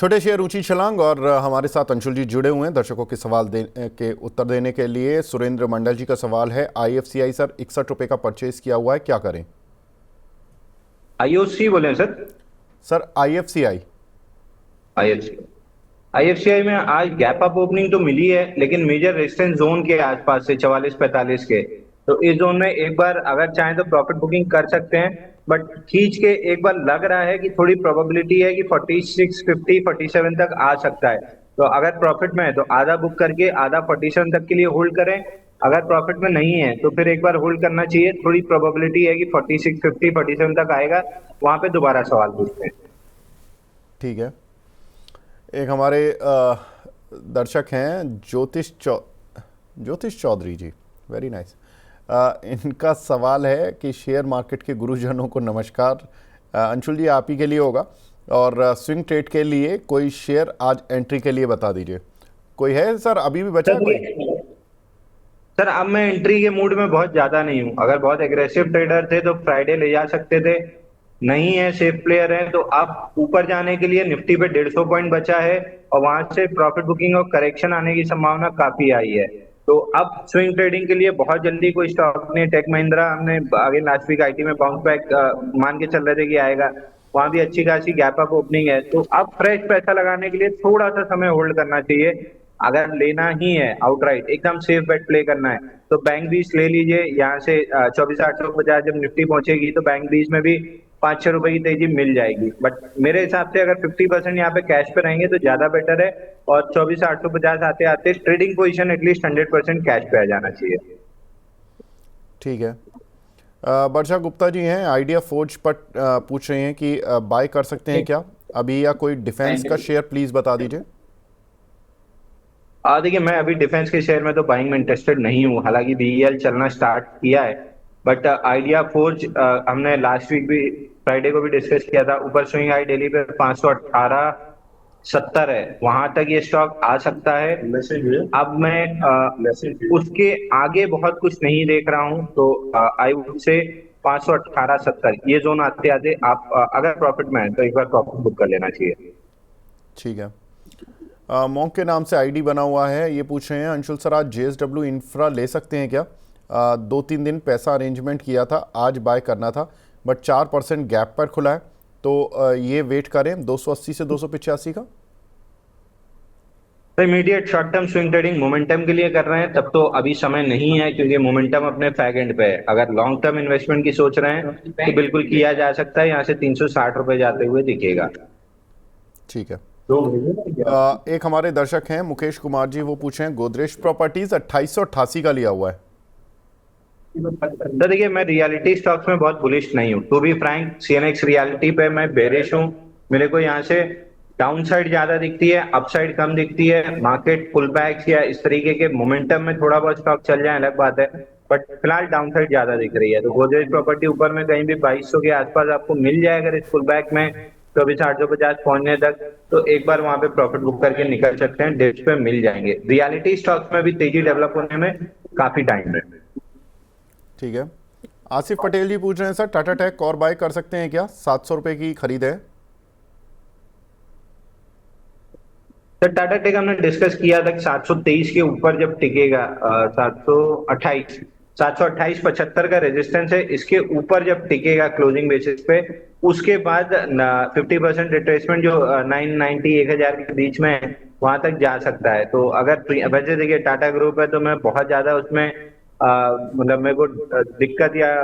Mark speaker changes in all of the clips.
Speaker 1: छोटे शेयर ऊंची छलांग और हमारे साथ अंशुल जी जुड़े हुए हैं दर्शकों के सवाल के उत्तर देने के लिए। सुरेंद्र मंडल जी का सवाल है, आईएफसीआई सर 61 रुपए का परचेज किया हुआ है, क्या करें?
Speaker 2: आईओसी बोले हैं sir?
Speaker 1: Sir IFCI.
Speaker 2: IFC IFCI में आज गैप अप ओपनिंग तो मिली है, लेकिन मेजर रेजिस्टेंस जोन के आसपास से 44-45 के, तो इस जोन में एक बार अगर चाहें तो प्रॉफिट बुकिंग कर सकते हैं। बट खींच के एक बार लग रहा है कि थोड़ी प्रोबेबिलिटी है कि 4650 47 तक आ सकता है। तो अगर प्रॉफिट में है तो आधा बुक करके आधा 47 तक के लिए होल्ड करें। अगर प्रॉफिट में नहीं है तो फिर एक बार होल्ड करना चाहिए। थोड़ी प्रोबेबिलिटी है कि 4650 47 तक आएगा, वहां पे दोबारा सवाल पूछते हैं।
Speaker 1: ठीक है। एक हमारे दर्शक हैं ज्योतिष चौधरी जी, वेरी नाइस। इनका सवाल है कि शेयर मार्केट के गुरुजनों को नमस्कार। अंशुल जी आप ही के लिए होगा, और स्विंग ट्रेड के लिए कोई शेयर आज एंट्री के लिए बता दीजिए। कोई है सर? अभी भी बचा है कोई?
Speaker 2: सर अब मैं एंट्री के मूड में बहुत ज्यादा नहीं हूँ। अगर बहुत एग्रेसिव ट्रेडर थे तो फ्राइडे ले जा सकते थे, नहीं है सेफ प्लेयर है तो आप ऊपर जाने के लिए निफ्टी पे 150 पॉइंट बचा है और वहां से प्रॉफिट बुकिंग और करेक्शन आने की संभावना काफी आई है। तो अब स्विंग ट्रेडिंग के लिए बहुत जल्दी कोई स्टॉक नहीं। टेक महिंद्रा हमने आगे लास्ट वीक आईटी में बाउंस बैक मान के चल रहे थे कि आएगा, वहां भी अच्छी खासी गैप अप ओपनिंग है। तो अब फ्रेश पैसा लगाने के लिए थोड़ा सा समय होल्ड करना चाहिए। अगर लेना ही है आउटराइट एकदम सेफ बेट प्ले करना है तो बैंक बीस ले लीजिए। यहाँ से 24,850 जब निफ्टी पहुंचेगी तो बैंक बीस में भी 5-6 रुपए की तेजी मिल जाएगी। बट मेरे हिसाब से अगर 50% यहाँ पे कैश पे रहेंगे तो ज्यादा बेटर है, और 24,850 आते आते ट्रेडिंग पोजीशन एटलीस्ट 100% कैश पे आ जाना चाहिए।
Speaker 1: ठीक है। वर्षा गुप्ता जी हैं आइडिया फोर्ज पर, पूछ रहे हैं कि बाय कर सकते हैं क्या अभी, या कोई डिफेंस का शेयर प्लीज बता दीजिए।
Speaker 2: देखिए मैं अभी डिफेंस के शेयर में तो बाइंग में इंटरेस्टेड नहीं हूँ, हालांकि बीईएल चलना स्टार्ट किया है। बट आइडिया फोर्ज हमने लास्ट वीक भी फ्राइडे को भी डिस्कस किया था। ऊपर स्विंग आई डेली पे 518.70 है, वहां तक ये स्टॉक आ सकता है। अब मैं उसके आगे बहुत कुछ नहीं देख रहा हूँ, तो आई वुड से 518.70 ये जोन आते आते आप अगर प्रॉफिट में है तो एक बार प्रॉफिट बुक कर लेना चाहिए।
Speaker 1: ठीक है। मॉन्क के नाम से आईडी बना हुआ है, ये पूछ रहे हैं अंशुल सर आज जेएसडब्ल्यू इंफ्रा ले सकते हैं क्या? 2-3 दिन पैसा अरेंजमेंट किया था, आज बाय करना था बट 4% गैप पर खुला है, तो ये वेट करें 280 से 285 का।
Speaker 2: तो immediate short term swing trading momentum के लिए कर रहे हैं तब तो अभी समय नहीं है, क्योंकि मोमेंटम अपने फैग एंड पे है। अगर लॉन्ग टर्म इन्वेस्टमेंट की सोच रहे हैं तो बिल्कुल किया जा सकता है। यहाँ से 360 रुपए जाते हुए दिखेगा।
Speaker 1: ठीक है। एक हमारे दर्शक हैं मुकेश कुमार जी, वो पूछे हैं गोदरेज प्रॉपर्टीज 2888 का लिया हुआ है।
Speaker 2: तो देखिए मैं रियलिटी स्टॉक्स में बहुत बुलिश नहीं हूँ, to be frank. CNX reality पे मैं बेरिश हूँ। मेरे को यहाँ से डाउन साइड ज्यादा दिखती है, अपसाइड कम दिखती है। मार्केट पुल बैक्स या इस तरीके के मोमेंटम में थोड़ा बहुत स्टॉक चल जाए अलग बात है, बट फिलहाल डाउन साइड ज्यादा दिख रही है। तो गोदरेज प्रॉपर्टी ऊपर में कहीं भी 2200 के आसपास आपको मिल जाए अगर इस पुल बैक में 24,850 पहुंचने तक, तो एक बार वहां पे प्रॉफिट बुक करके निकल सकते हैं। डिप्स पे मिल जाएंगे। रियलिटी स्टॉक्स में भी तेजी डेवलप होने में काफी टाइम है।
Speaker 1: ठीक है। आसिफ पटेल जी पूछ रहे हैं सर टाटा टेक और बाय कर सकते हैं क्या? 700 रुपए की खरीद है।
Speaker 2: सर टाटा टेक हमने डिस्कस किया था 723 के ऊपर जब टिकेगा, 728 का रेजिस्टेंस है। इसके ऊपर जब टिकेगा क्लोजिंग बेसिस पे, उसके बाद 50% रिट्रेसमेंट जो 990 1000 के बीच में है, वहां तक जा सकता है। तो अगर वैसे देखिए टाटा ग्रुप है तो मैं बहुत ज्यादा उसमें मतलब मेरे को दिक्कत या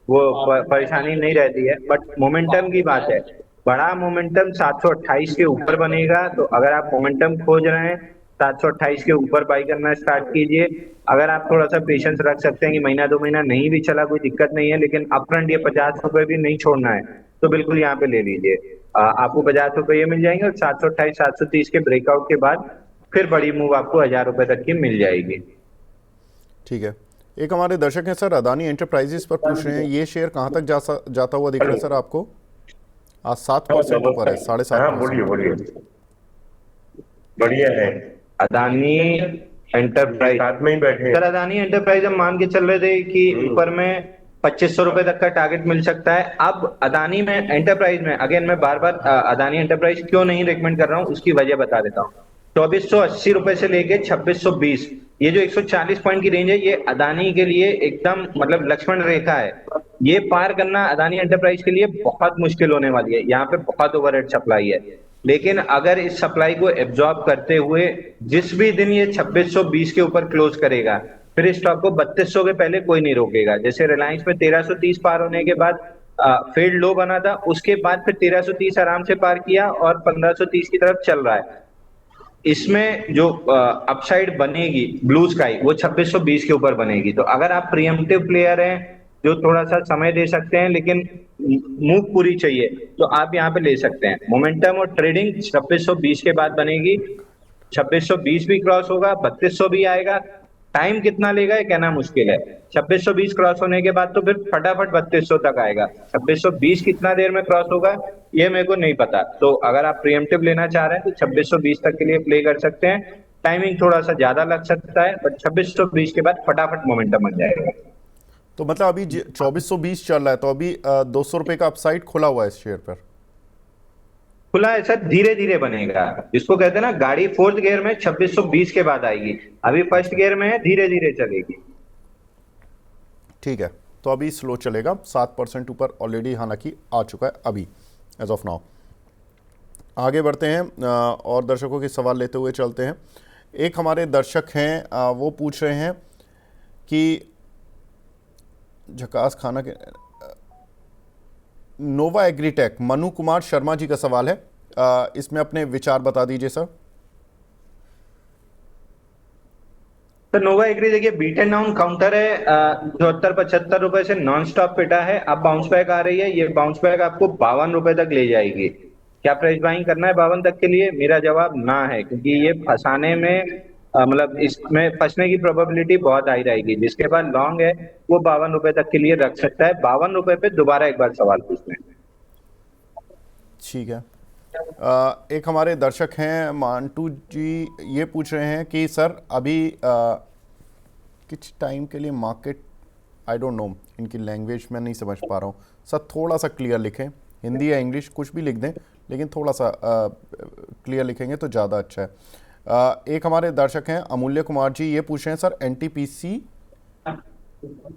Speaker 2: वो परेशानी नहीं रहती है। बट मोमेंटम की बात है, बड़ा मोमेंटम 728 के ऊपर बनेगा। तो अगर आप मोमेंटम खोज रहे हैं 728 के ऊपर बाई करना स्टार्ट कीजिए। अगर आप थोड़ा सा पेशेंस रख सकते हैं कि महीना 2 महीना नहीं भी चला कोई दिक्कत नहीं है, लेकिन अपफ्रंट ये 50 रुपए भी नहीं छोड़ना है, तो बिल्कुल यहाँ पे ले लीजिए। आपको 50 रुपए ये मिल जाएंगे और 728 730 के ब्रेकआउट के बाद फिर बड़ी मूव आपको 1000 रुपए तक की मिल जाएगी।
Speaker 1: ठीक है। एक हमारे दर्शक हैं सर अदानी एंटरप्राइजेस पर पूछ रहे हैं, ये शेयर कहाँ तक जाता हुआ दिख रहा है सर आपको? आज 7% ऊपर है, 7.5%।
Speaker 3: बोलिए बोलिए। बढ़िया है।
Speaker 2: अदानी एंटरप्राइज
Speaker 3: साथ में ही बैठे
Speaker 2: सर, अदानी एंटरप्राइज हम मान के चल रहे थे कि ऊपर में ₹2500 तक का टारगेट मिल सकता है। अब अदानी में एंटरप्राइज में अगेन मैं बार बार अदानी एंटरप्राइज क्यों नहीं रिकमेंड कर रहा हूँ उसकी वजह बता देता हूँ। ₹2480 से लेके 2620, ये जो 140 पॉइंट की रेंज है, ये अदानी के लिए एकदम मतलब लक्ष्मण रेखा है। ये पार करना अदानी एंटरप्राइज के लिए बहुत मुश्किल होने वाली है। यहाँ पे बहुत ओवरहेड सप्लाई है, लेकिन अगर इस सप्लाई को एब्जॉर्ब करते हुए जिस भी दिन ये 2620 के ऊपर क्लोज करेगा, फिर इस स्टॉक को 3200 के पहले कोई नहीं रोकेगा। जैसे रिलायंस में 1330 पार होने के बाद फील्ड लो बना था, उसके बाद फिर 1330 आराम से पार किया और 1530 की तरफ चल रहा है। इसमें जो अपसाइड बनेगी ब्लू स्काई, वो 2620 के ऊपर बनेगी। तो अगर आप प्रियम्पटिव प्लेयर हैं जो थोड़ा सा समय दे सकते हैं लेकिन मूव पूरी चाहिए, तो आप यहाँ पे ले सकते हैं। मोमेंटम और ट्रेडिंग 2620 के बाद बनेगी। 2620 भी क्रॉस होगा, 3200 भी आएगा। टाइम कितना लेगा ये कहना मुश्किल है। 2620 क्रॉस होने के बाद तो फिर फटाफट 3200 तक आएगा। 2620 कितना देर में क्रॉस होगा ये मेरे को नहीं पता। तो अगर आप प्रीएम्प्टिव लेना चाह रहे हैं तो 2620 तक के लिए प्ले कर सकते हैं। टाइमिंग थोड़ा सा ज्यादा लग सकता है, बट 2620 के बाद फटाफट मोमेंटम बन जाएगा।
Speaker 1: तो मतलब अभी 2420 चल रहा है, तो अभी 200 रुपए का अपसाइड खुला हुआ है इस शेयर पर।
Speaker 2: खुला है सर, धीरे धीरे बनेगा। जिसको कहते हैं ना गाड़ी फोर्थ गियर में 2620 के बाद आएगी, अभी फर्स्ट गियर में है, धीरे धीरे चलेगी।
Speaker 1: ठीक है, तो अभी स्लो चलेगा। 7% ऊपर ऑलरेडी हालांकि आ चुका है अभी एज ऑफ नाउ। आगे बढ़ते हैं और दर्शकों के सवाल लेते हुए चलते हैं। एक हमारे दर्शक हैं, वो पूछ रहे हैं कि झकास खाना के नोवा एग्रीटेक, मनु कुमार शर्मा जी का सवाल है। इसमें अपने विचार बता दीजिए सर।
Speaker 2: तो नोवा एग्री देखिए बीटन डाउन काउंटर है, 74-75 रुपए से नॉन स्टॉप पिटा है। अब बाउंस बैक आ रही है, ये बाउंस बैक आपको 52 रुपए तक ले जाएगी। क्या प्राइस बाइंग करना है 52 तक के लिए? मेरा जवाब ना है, क्योंकि ये फंसाने में मतलब इसमें फंसने की प्रोबेबिलिटी बहुत हाई रहेगी। जिसके पास लॉन्ग है वो 52 रुपए तक के लिए रख सकता है। 52 रुपए पे दोबारा एक बार सवाल पूछ लें।
Speaker 1: ठीक है। एक हमारे दर्शक हैं मांटू जी, ये पूछ रहे हैं कि सर अभी कुछ टाइम के लिए मार्केट, आई डोंट नो, इनकी लैंग्वेज में नहीं समझ पा रहा हूँ सर, थोड़ा सा क्लियर लिखें, हिंदी या इंग्लिश कुछ भी लिख दें, लेकिन थोड़ा सा क्लियर लिखेंगे तो ज़्यादा अच्छा है। एक हमारे दर्शक हैं अमूल्य कुमार जी, ये पूछ रहे हैं सर एनटीपीसी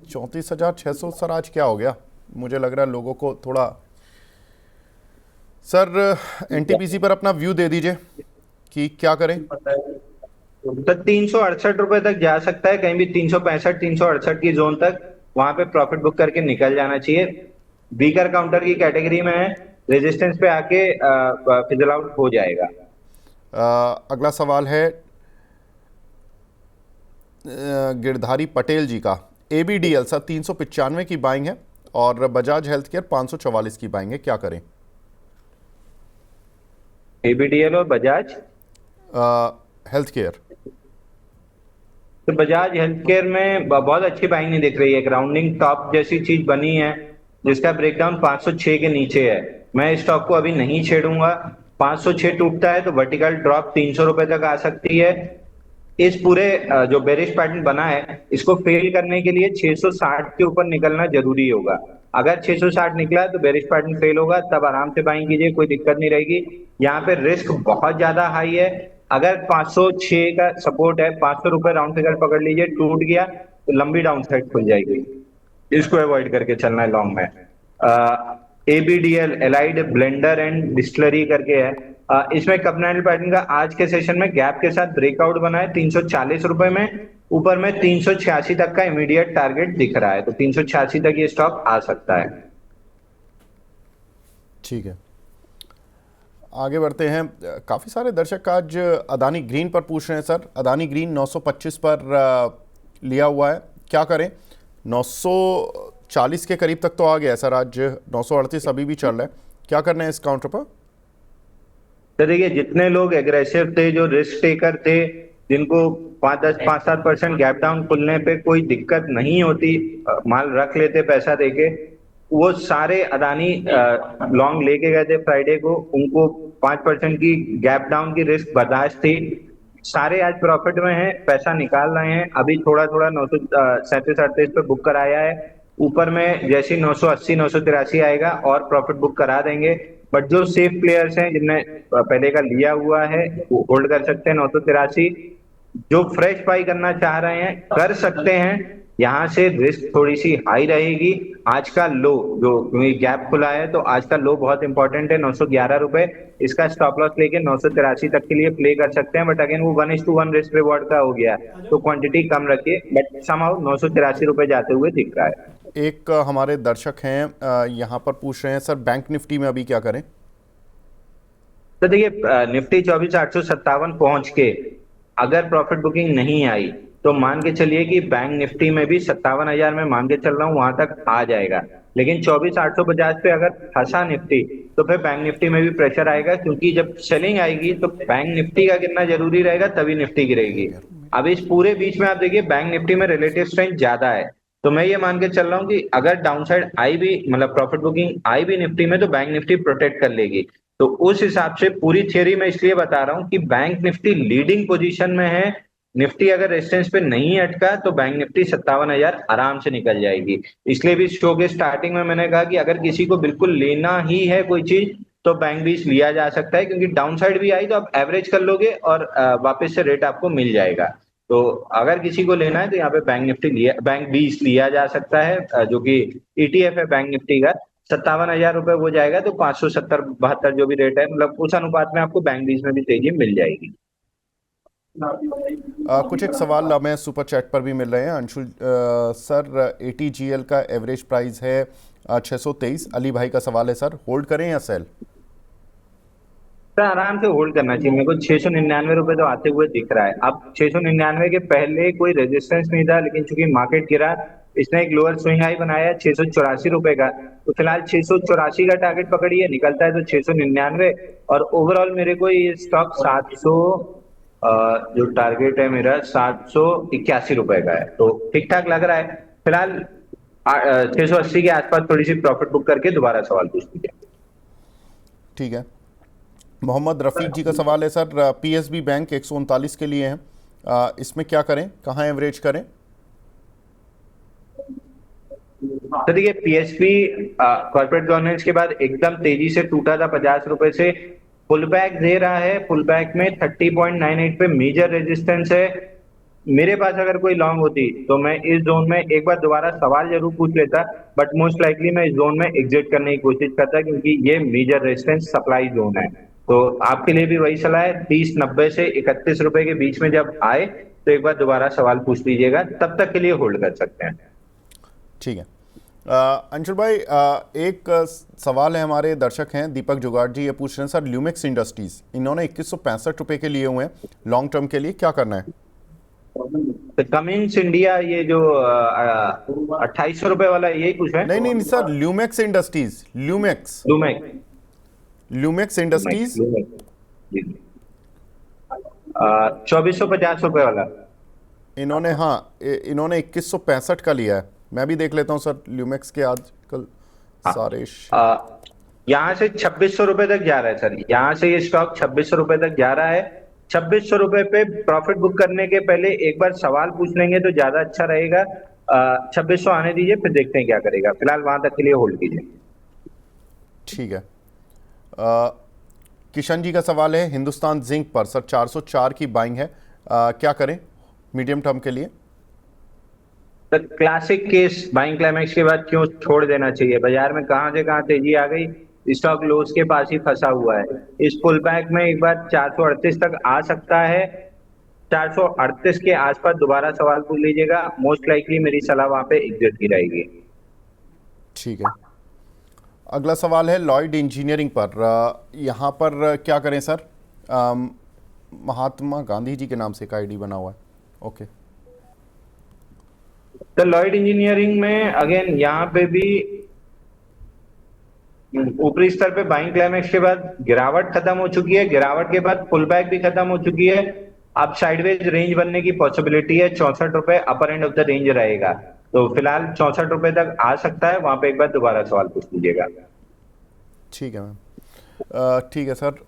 Speaker 1: 34,600 सर आज क्या हो गया? मुझे लग रहा है लोगों को थोड़ा, सर एनटीपीसी पर अपना व्यू दे दीजिए कि क्या करें।
Speaker 2: तो 368 रुपए तक जा सकता है, कहीं भी 365 368 की जोन तक, वहां पे प्रॉफिट बुक करके निकल जाना चाहिए। वीकर काउंटर की कैटेगरी में है, रेजिस्टेंस पे आके फिजल आउट हो जाएगा।
Speaker 1: अगला सवाल है गिरधारी पटेल जी का। एबीडीएल सर 395 की बाइंग है और बजाज हेल्थ केयर 544 की बाइंग है, क्या करें?
Speaker 2: एबीडीएल और बजाज
Speaker 1: हेल्थ केयर।
Speaker 2: तो बजाज हेल्थ केयर में बहुत अच्छी बाइंग नहीं दिख रही है। ग्राउंडिंग टॉप जैसी चीज बनी है जिसका ब्रेकडाउन 506 के नीचे है। मैं इस स्टॉक को अभी नहीं छेड़ूंगा। 506 टूटता है तो वर्टिकल ड्रॉप 300 रुपए तक आ सकती है। इस पूरे जो बेरिश पैटर्न बना है, इसको फेल करने के लिए 660 के ऊपर निकलना जरूरी होगा। अगर 660 निकला तो बेरिश पैटर्न फेल होगा, तब आराम से बाइंग कीजिए, कोई दिक्कत नहीं रहेगी। यहाँ पे रिस्क बहुत ज्यादा हाई है। अगर 506 का सपोर्ट है, 500 रुपए राउंड फिगर पकड़ लीजिए, टूट गया तो लंबी डाउन साइड खुल जाएगी। इसको अवॉइड करके चलना है लॉन्ग में। एबीडीएल एलाइड ब्लेंडर एंड डिस्टिलरी करके है, इसमें कप कैंडल पैटर्न का आज के सेशन में गैप के साथ ब्रेकआउट बना है 340 रुपए में। ऊपर में 386 तक का इमीडिएट टारगेट दिख रहा है, तो 386 तक ये स्टॉक आ सकता है।
Speaker 1: ठीक है, आगे बढ़ते हैं। काफ़ी सारे दर्शक आज अदानी ग्रीन पर पूछ रहे हैं सर। अदानी ग्रीन 925 पर लिया हुआ है, क्या करें? 940 के करीब तक तो आ गया है सर, आज 938 अभी भी चल रहा है, क्या करना है इस काउंटर पर?
Speaker 2: तो देखिए, जितने लोग एग्रेसिव थे, जो रिस्क टेकर थे, जिनको 5-10 5-7% गैप डाउन खुलने पे कोई दिक्कत नहीं होती, माल रख लेते पैसा देके, वो सारे अदानी लॉन्ग लेके गए थे फ्राइडे को। उनको 5% की गैप डाउन की रिस्क बर्दाश्त थी, सारे आज प्रॉफिट में हैं, पैसा निकाल रहे हैं। अभी थोड़ा थोड़ा 937-38 पे बुक कराया है, ऊपर में जैसे 980 983 आएगा और प्रॉफिट बुक करा देंगे। बट जो सेफ प्लेयर्स हैं जिनने पहले का लिया हुआ है वो होल्ड कर सकते हैं 983। जो फ्रेश बाई करना चाह रहे हैं कर सकते हैं। यहाँ से रिस्क थोड़ी सी हाई रहेगी। आज का लो जो गैप खुला है तो आज का लो बहुत इंपॉर्टेंट है 911 रुपए। इसका स्टॉप लॉस लेके 983 तक के लिए प्ले कर सकते हैं। बट अगेन वो 1:1 रिस्क रिवॉर्ड का हो गया तो क्वांटिटी कम रखिए। बट समहाउ 983 रुपए जाते हुए दिख रहा है।
Speaker 1: एक हमारे दर्शक हैं यहाँ पर पूछ रहे हैं सर बैंक निफ्टी में अभी क्या करें।
Speaker 2: तो देखिए निफ्टी 24,857 पहुंच के अगर प्रॉफिट बुकिंग नहीं आई तो मान के चलिए कि बैंक निफ्टी में भी 57,000 में मान के चल रहा हूं वहां तक आ जाएगा। लेकिन 24,850 पे अगर फंसा निफ्टी तो फिर बैंक निफ्टी में भी प्रेशर आएगा, क्योंकि जब सेलिंग आएगी तो बैंक निफ्टी का गिरना जरूरी रहेगा तभी निफ्टी गिरेगी। अब इस पूरे बीच में आप देखिए बैंक निफ्टी में रिलेटिव स्ट्रेंथ ज्यादा है। तो मैं ये मान के चल रहा हूँ कि अगर डाउनसाइड आई भी मतलब प्रॉफिट बुकिंग आई भी निफ्टी में तो बैंक निफ्टी प्रोटेक्ट कर लेगी। तो उस हिसाब से पूरी थियरी में इसलिए बता रहा हूं कि बैंक निफ्टी लीडिंग पोजीशन में है। निफ्टी अगर रेजिस्टेंस पे नहीं अटका तो बैंक निफ्टी 57,000 आराम से निकल जाएगी। इसलिए भी शो के स्टार्टिंग में मैंने कहा कि अगर किसी को बिल्कुल लेना ही है कोई चीज तो बैंक बीस लिया जा सकता है, क्योंकि डाउन साइड भी आई तो आप एवरेज कर लोगे और वापस से रेट आपको मिल जाएगा। तो अगर किसी को लेना है तो यहाँ पे बैंक बीस लिया जा सकता है, जो कि ईटीएफ है बैंक निफ्टी का। 57,000 रुपए हो जाएगा तो 570-72 जो भी रेट है मतलब उस अनुपात में आपको बैंक बीस में भी तेजी मिल जाएगी।
Speaker 1: कुछ एक सवाल हमें सुपर चैट पर भी मिल रहे हैं। अंशुल सर ATGL का एवरेज प्राइस है 623। अली भाई का सवाल है सर होल्ड करें या सेल।
Speaker 2: सर आराम से होल्ड करना चाहिए। मेरे को 699 रुपए तो आते हुए दिख रहा है। अब 699 के पहले कोई रेजिस्टेंस नहीं था, लेकिन चूंकि मार्केट गिरा इसने एक लोअर स्विंग हाई बनाया है 684 रुपए का। तो फिलहाल 684 का टारगेट पकड़िए, निकलता है तो 699। और ओवरऑल मेरे को ये स्टॉक 700 जो टारगेट है मेरा 781 रुपए का है, तो ठीक ठाक लग रहा है। फिलहाल 680 के आसपास थोड़ी सी प्रॉफिट बुक करके दोबारा सवाल पूछ लीजिए।
Speaker 1: ठीक है। मोहम्मद रफीक जी का सवाल है सर PSB बैंक 139 के लिए है, इसमें क्या करें, कहाँ एवरेज करें।
Speaker 2: तो देखिए पीएसपी कॉर्पोरेट गवर्नेंस के बाद एकदम तेजी से टूटा था 50 रुपए से, पुल बैक दे रहा है। पुल बैक में 30.98 पे मेजर रेजिस्टेंस है। मेरे पास अगर कोई लॉन्ग होती तो मैं इस जोन में एक बार दोबारा सवाल जरूर पूछ लेता, बट मोस्ट लाइकली मैं इस जोन में एग्जिट करने की कोशिश करता, क्योंकि ये मेजर रेजिस्टेंस सप्लाई जोन है। तो आपके लिए भी वही सलाह है, 30.90 से 31 रुपए के बीच में जब आए तो एक बार दोबारा सवाल पूछ लीजिएगा, तब तक के लिए होल्ड कर सकते हैं।
Speaker 1: ठीक है। अंशुल भाई एक सवाल है, हमारे दर्शक हैं दीपक जुगाड़ जी, ये पूछ रहे हैं सर ल्यूमेक्स इंडस्ट्रीज इन्होंने 2165 रुपए के लिए हुए हैं लॉन्ग टर्म के लिए, क्या करना है।
Speaker 2: तो कमिंस इंडिया ये जो 2800 रुपए वाला यही कुछ है।
Speaker 1: नहीं नहीं नहीं sir, Lumax industries, Lumax
Speaker 2: लूमेक्स
Speaker 1: Lumax industries
Speaker 2: 2450 रुपए वाला
Speaker 1: इन्होंने, हाँ इन्होंने 2165 का लिया है। मैं भी देख लेता हूँ सर ल्यूमेक्स के आजकल सारे
Speaker 2: यहाँ से 2600 रुपए तक जा रहा है सर। यहाँ से ये स्टॉक 2600 रुपए तक जा रहा है। 2600 रुपए पे प्रॉफिट बुक करने के पहले एक बार सवाल पूछ लेंगे तो ज्यादा अच्छा रहेगा। 2600 आने दीजिए, फिर देखते हैं क्या करेगा। फिलहाल वहां तक के लिए होल्ड कीजिए।
Speaker 1: ठीक है। किशन जी का सवाल है हिंदुस्तान जिंक पर सर 404 की बाइंग है, क्या करें मीडियम टर्म के लिए।
Speaker 2: तो क्लासिक केस बाइंग क्लाइमैक्स के बाद क्यों छोड़ देना चाहिए। बाजार में कहां से कहां तेजी आ गई, स्टॉक लोस के पास ही फंसा हुआ है। इस पुल बैक में एक बार 438 तक आ सकता है। 438 के आसपास दोबारा सवाल पूछ लीजिएगा, मोस्ट लाइकली मेरी सलाह वहां पे एग्जिट की रहेगी।
Speaker 1: ठीक है। अगला सवाल है लॉयड इंजीनियरिंग पर, यहाँ पर क्या करें सर। महात्मा गांधी जी के नाम से एक आईडी बना हुआ है। ओके।
Speaker 2: तो लॉयड इंजीनियरिंग में अगेन यहाँ पे भी ऊपरी स्तर पे बाइंग क्लाइमैक्स के बाद गिरावट खत्म हो चुकी है। गिरावट के बाद पुल बैक भी खत्म हो चुकी है। अब साइडवेज रेंज बनने की पॉसिबिलिटी है। 64 रुपए अपर एंड ऑफ द रेंज रहेगा। तो फिलहाल 64 रुपए तक आ सकता है, वहां पे एक बार दोबारा सवाल पूछ लीजिएगा।
Speaker 1: ठीक है मैम। ठीक है सर।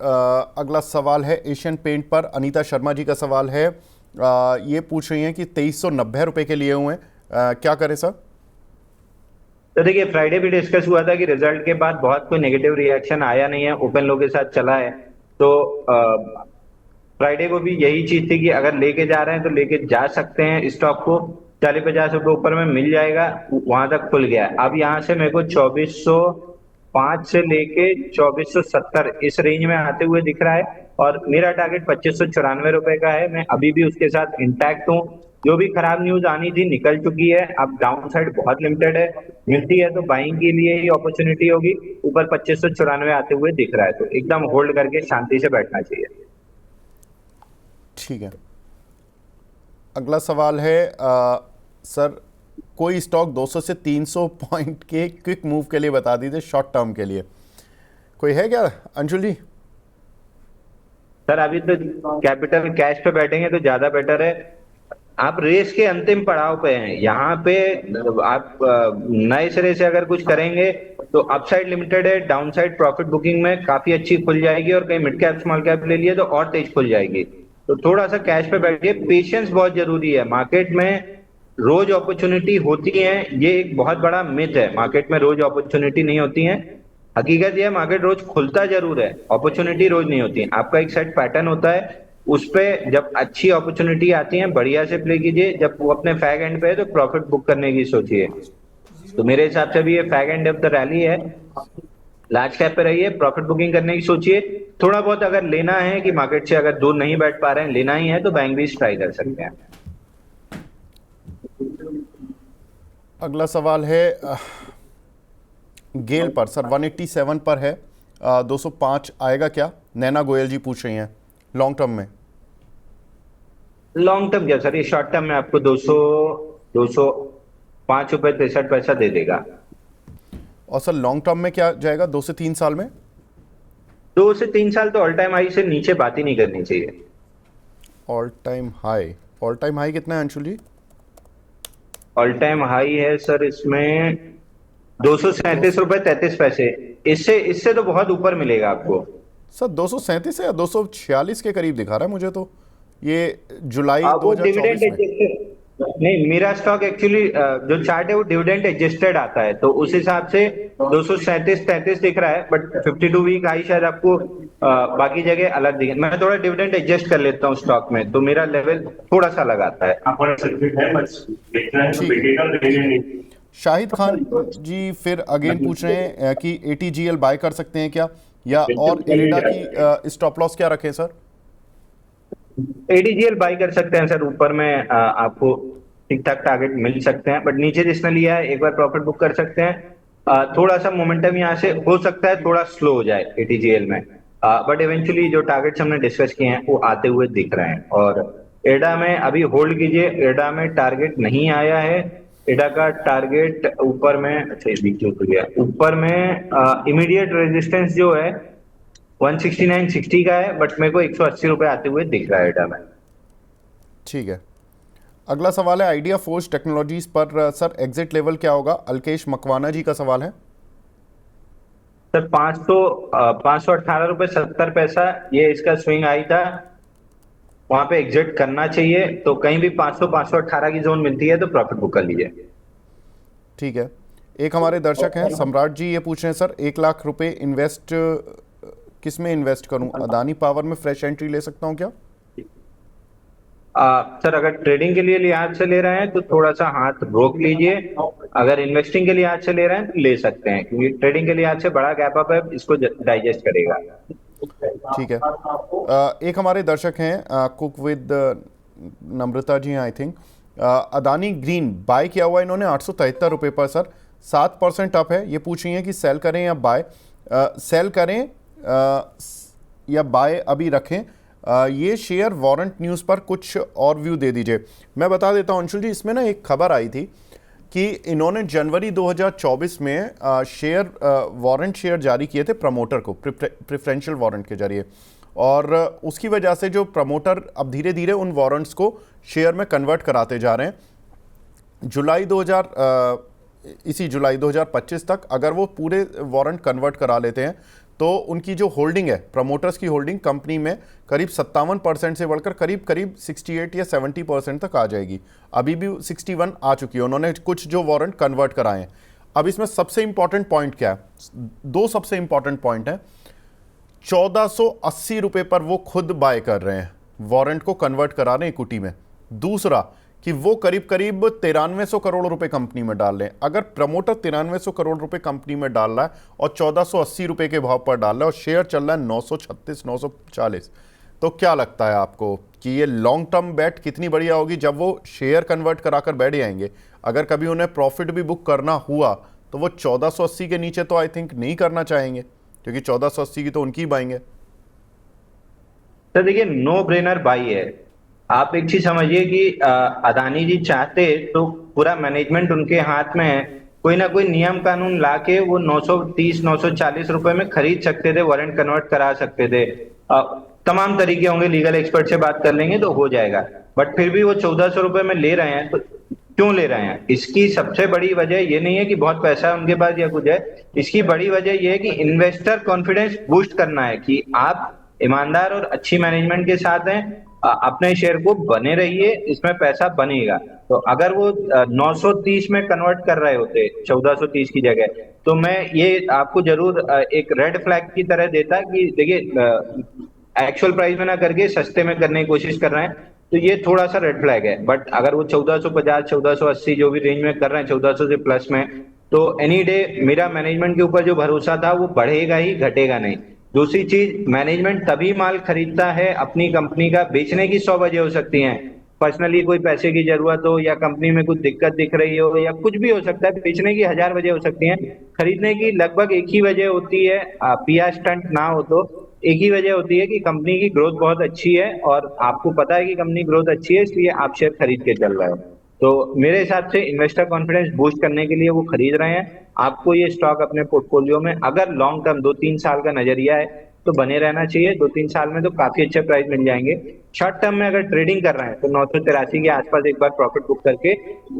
Speaker 1: अगला सवाल है एशियन पेंट पर, अनीता शर्मा जी का सवाल है। ये पूछ रही हैं कि 2390 रुपए के लिए हुए हैं, क्या करें सर।
Speaker 2: तो देखिए, फ्राइडे भी डिस्कस हुआ था कि रिजल्ट के बाद बहुत कोई नेगेटिव रिएक्शन आया नहीं है, ओपन लो के साथ चला है। तो फ्राइडे को भी यही चीज थी कि अगर लेके जा रहे हैं तो लेके जा सकते हैं स्टॉक को। 40-50 रुपए ऊपर में मिल जाएगा, वहां तक खुल गया है। अब यहाँ से मेरे को 2405 से लेके 2470 इस रेंज में आते हुए दिख रहा है, और मेरा टारगेट 2594 रुपए का है। मैं अभी भी उसके साथ इंटैक्ट हूँ। जो भी खराब न्यूज आनी थी निकल चुकी है, अब डाउन साइड बहुत लिमिटेड है। मिलती है तो बाइंग के लिए ही अपॉर्चुनिटी होगी। ऊपर 2594 आते हुए दिख रहा है, तो एकदम होल्ड करके शांति से बैठना चाहिए।
Speaker 1: ठीक है। अगला सवाल है सर, कोई स्टॉक 200 से 300 पॉइंट के क्विक मूव के लिए बता दीजिए, शॉर्ट टर्म के लिए कोई है क्या अंशुल जी?
Speaker 2: सर अभी तो कैपिटल कैश पे बैठेंगे तो ज्यादा बेटर है। आप रेस के अंतिम पड़ाव पे हैं यहाँ पे। आप नए सिरे से अगर कुछ करेंगे तो अपसाइड लिमिटेड है, डाउन साइड प्रॉफिट बुकिंग में काफी अच्छी खुल जाएगी, और कहीं मिड कैप स्मॉल कैप ले लिए तो और तेज खुल जाएगी। तो थोड़ा सा कैश पे बैठिए, पेशेंस बहुत जरूरी है। मार्केट में रोज अपॉर्चुनिटी होती है, ये एक बहुत बड़ा मिथ है। मार्केट में रोज अपॉर्चुनिटी नहीं होती है। हकीकत यह है, मार्केट रोज खुलता जरूर है, अपॉर्चुनिटी रोज नहीं होती है। आपका एक सेट पैटर्न होता है, उस पे जब अच्छी अपॉर्चुनिटी आती है बढ़िया से प्ले कीजिए। जब वो अपने फैग एंड पे है तो प्रॉफिट बुक करने की सोचिए। तो मेरे हिसाब से भी ये fag end of the rally है। लार्ज कैप पे रहिए, प्रॉफिट बुकिंग करने की सोचिए। थोड़ा बहुत अगर लेना है कि मार्केट से अगर दूर नहीं बैठ पा रहे हैं, लेना ही है, तो बैंक भी ट्राई कर सकते हैं।
Speaker 1: अगला सवाल है गेल पर सर, 187 पर है, 205 आएगा क्या? नैना गोयल जी पूछ रही हैं लॉन्ग टर्म में।
Speaker 2: लॉन्ग टर्म क्या सर, ये शॉर्ट टर्म में आपको 205 रुपए 63 पैसा दे देगा।
Speaker 1: और सर लॉन्ग टर्म में क्या जाएगा 2 से 3 साल में?
Speaker 2: 2 से 3 साल तो ऑल टाइम हाई से नीचे बात ही नहीं करनी चाहिए।
Speaker 1: ऑल टाइम हाई कितना है अंशुल जी?
Speaker 2: ऑल टाइम हाई है सर इसमें 237 रुपए 33 पैसे। इससे इससे तो बहुत ऊपर मिलेगा आपको।
Speaker 1: सर 237 है या 246 के करीब दिखा रहा है मुझे तो, ये जुलाई
Speaker 2: वो डिविडेंड
Speaker 1: 2024 में।
Speaker 2: एडजस्टेड नहीं, मेरा स्टॉक एक्चुअली जो चार्ट है वो डिविडेंड एडजस्टेड आता है, तो उस हिसाब से 237-33 दिख रहा है। बट 52 वीक आई शायद आपको बाकी जगह अलग दिखे। मैं थोड़ा डिविडेंड एडजस्ट कर लेता हूँ स्टॉक में, तो मेरा लेवल थोड़ा सा लगाता है।
Speaker 1: शाहिद खान जी फिर अगेन पूछ रहे हैं कि ATGL बाय कर सकते हैं क्या, या और इरिडा की स्टॉप लॉस क्या रखें सर?
Speaker 2: एडीजीएल बाई कर सकते हैं सर, ऊपर में आपको ठीक ठाक टारगेट मिल सकते हैं, बट नीचे जिसने लिया है एक बार प्रॉफिट बुक कर सकते हैं। थोड़ा सा मोमेंटम यहाँ से हो सकता है थोड़ा स्लो हो जाए एटीजीएल में, बट इवेंचुअली जो टारगेट्स हमने डिस्कस किए हैं वो आते हुए दिख रहे हैं। और एडा में अभी होल्ड कीजिए, एडा में टारगेट नहीं आया है। एडा का टारगेट ऊपर में, अच्छा ये ऊपर में इमीडिएट रेजिस्टेंस जो है 169.60 का है, बट मेरे को 180 रुपए आते हुए दिख रहा है एडा में।
Speaker 1: ठीक है। अगला सवाल है आइडिया फोर्स टेक्नोलॉजीज पर सर, एग्जिट लेवल क्या होगा? अल्केश मकवाना जी का सवाल है।
Speaker 2: सर 518 रुपए 70 पैसा ये इसका स्विंग आई था, वहां पे एग्जिट करना चाहिए। तो कहीं भी 500-518 की जोन मिलती है तो प्रॉफिट बुक कर लीजिए।
Speaker 1: ठीक है। एक हमारे दर्शक हैं सम्राट जी, ये पूछ रहे हैं सर, 1 लाख रुपए इन्वेस्ट किस में इन्वेस्ट करूं? अदानी पावर में फ्रेश एंट्री ले सकता हूं क्या?
Speaker 2: सर अगर ट्रेडिंग के लिए लिहाज से ले रहे हैं तो थोड़ा सा हाथ रोक लीजिए। अगर इन्वेस्टिंग के लिहाज से ले रहे हैं तो ले सकते हैं, क्योंकि ट्रेडिंग के लिहाज से बड़ा गैप अप है, इसको डाइजेस्ट करेगा।
Speaker 1: ठीक है। एक हमारे दर्शक हैं कुक विद नम्रता जी हैं I think, Adani Green buy किया हुआ इन्होंने 873 रुपये पर सर, 7% अप है। ये पूछ रही हैं कि सेल करें या बाय, सेल करें या बाय अभी रखें। ये शेयर वारंट न्यूज़ पर कुछ और व्यू दे दीजिए। मैं बता देता हूँ अंशुल जी, इसमें ना एक खबर आई थी कि इन्होंने जनवरी 2024 में शेयर वारंट शेयर जारी किए थे प्रमोटर को, प्रेफरेंशियल वारंट के जरिए, और उसकी वजह से जो प्रमोटर अब धीरे धीरे उन वारंट्स को शेयर में कन्वर्ट कराते जा रहे हैं। इसी जुलाई 2025 तक अगर वो पूरे वारंट कन्वर्ट करा लेते हैं तो उनकी जो होल्डिंग है, प्रमोटर्स की होल्डिंग कंपनी में करीब 57% से बढ़कर करीब 68 या 70% तक आ जाएगी। अभी भी 61 आ चुकी है, उन्होंने कुछ जो वारंट कन्वर्ट कराए हैं। अब इसमें सबसे इंपॉर्टेंट पॉइंट क्या है, दो सबसे इंपॉर्टेंट पॉइंट है। 1480 रुपए पर वो खुद बाय कर रहे हैं, वारंट को कन्वर्ट करा रहे हैं इक्विटी में। दूसरा कि वो करीब करीब 9300 करोड़ रुपए कंपनी में डाल रहे हैं। अगर प्रमोटर 9300 करोड़ रुपए कंपनी में डाल रहा है और 1480 रुपए के भाव पर डाल रहा है और शेयर चल रहा है 936 940, तो क्या लगता है आपको कि ये लॉन्ग टर्म बेट कितनी बढ़िया होगी जब वो शेयर कन्वर्ट कराकर बैठ जाएंगे? अगर कभी उन्हें प्रॉफिट भी बुक करना हुआ तो वो 1480 के नीचे तो आई थिंक नहीं करना चाहेंगे, क्योंकि 1480 की तो उनकी बाइंग है।
Speaker 2: तो देखिए, नो ब्रेनर बाई है। आप एक चीज समझिए कि अदानी जी चाहते तो पूरा मैनेजमेंट उनके हाथ में है, कोई ना कोई नियम कानून लाके वो 930 940 रुपए में खरीद सकते थे, वारंट कन्वर्ट करा सकते थे। तमाम तरीके होंगे, लीगल एक्सपर्ट से बात कर लेंगे तो हो जाएगा। बट फिर भी वो 1400 रुपए में ले रहे हैं, तो क्यों ले रहे हैं? इसकी सबसे बड़ी वजह ये नहीं है कि बहुत पैसा है उनके पास या कुछ है। इसकी बड़ी वजह ये है कि इन्वेस्टर कॉन्फिडेंस बूस्ट करना है कि आप ईमानदार और अच्छी मैनेजमेंट के साथ हैं, अपने शेयर को बने रहिए, इसमें पैसा बनेगा। तो अगर वो 930 में कन्वर्ट कर रहे होते 1430 की जगह, तो मैं ये आपको जरूर एक रेड फ्लैग की तरह देता कि देखिए, एक्चुअल प्राइस में ना करके सस्ते में करने की कोशिश कर रहे हैं, तो ये थोड़ा सा रेड फ्लैग है। बट अगर वो 1450 1480 जो भी रेंज में कर रहे हैं, 1400 से प्लस में, तो एनी डे मेरा मैनेजमेंट के ऊपर जो भरोसा था वो बढ़ेगा ही, घटेगा नहीं। दूसरी चीज, मैनेजमेंट तभी माल खरीदता है अपनी कंपनी का, बेचने की 100 वजह हो सकती हैं, पर्सनली कोई पैसे की जरूरत हो या कंपनी में कुछ दिक्कत दिख रही हो या कुछ भी हो सकता है, बेचने की 1000 वजह हो सकती हैं। खरीदने की लगभग एक ही वजह होती है, पीआर स्टंट ना हो तो एक ही वजह होती है कि कंपनी की ग्रोथ बहुत अच्छी है और आपको पता है कि कंपनी ग्रोथ अच्छी है, इसलिए आप शेयर खरीद के चल रहे हो। तो मेरे हिसाब से इन्वेस्टर कॉन्फिडेंस बूस्ट करने के लिए वो खरीद रहे हैं। आपको ये स्टॉक अपने पोर्टफोलियो में अगर लॉन्ग टर्म 2-3 साल का नजरिया है तो बने रहना चाहिए। 2-3 साल में तो काफी अच्छे प्राइस मिल जाएंगे। शॉर्ट टर्म में अगर ट्रेडिंग कर रहे हैं तो 983 के आसपास एक बार प्रॉफिट बुक करके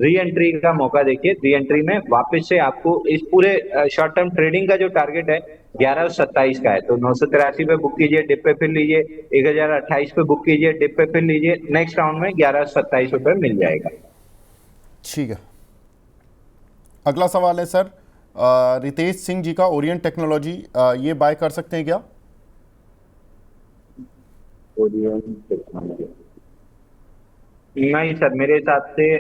Speaker 2: री एंट्री का मौका देखिए। री एंट्री में वापस से आपको इस पूरे शॉर्ट टर्म ट्रेडिंग का जो टारगेट है 1127 का है, तो 983 पे बुक कीजिए, डिप पे फिर लीजिए, 1028 पे बुक कीजिए, डिप पे फिर लीजिए, नेक्स्ट राउंड में 1127 रुपए मिल जाएगा।
Speaker 1: ठीक है, अगला सवाल है सर, रितेश सिंह जी का, ओरिएंट टेक्नोलॉजी, ये बाय कर सकते हैं क्या?
Speaker 2: नहीं सर, मेरे हिसाब से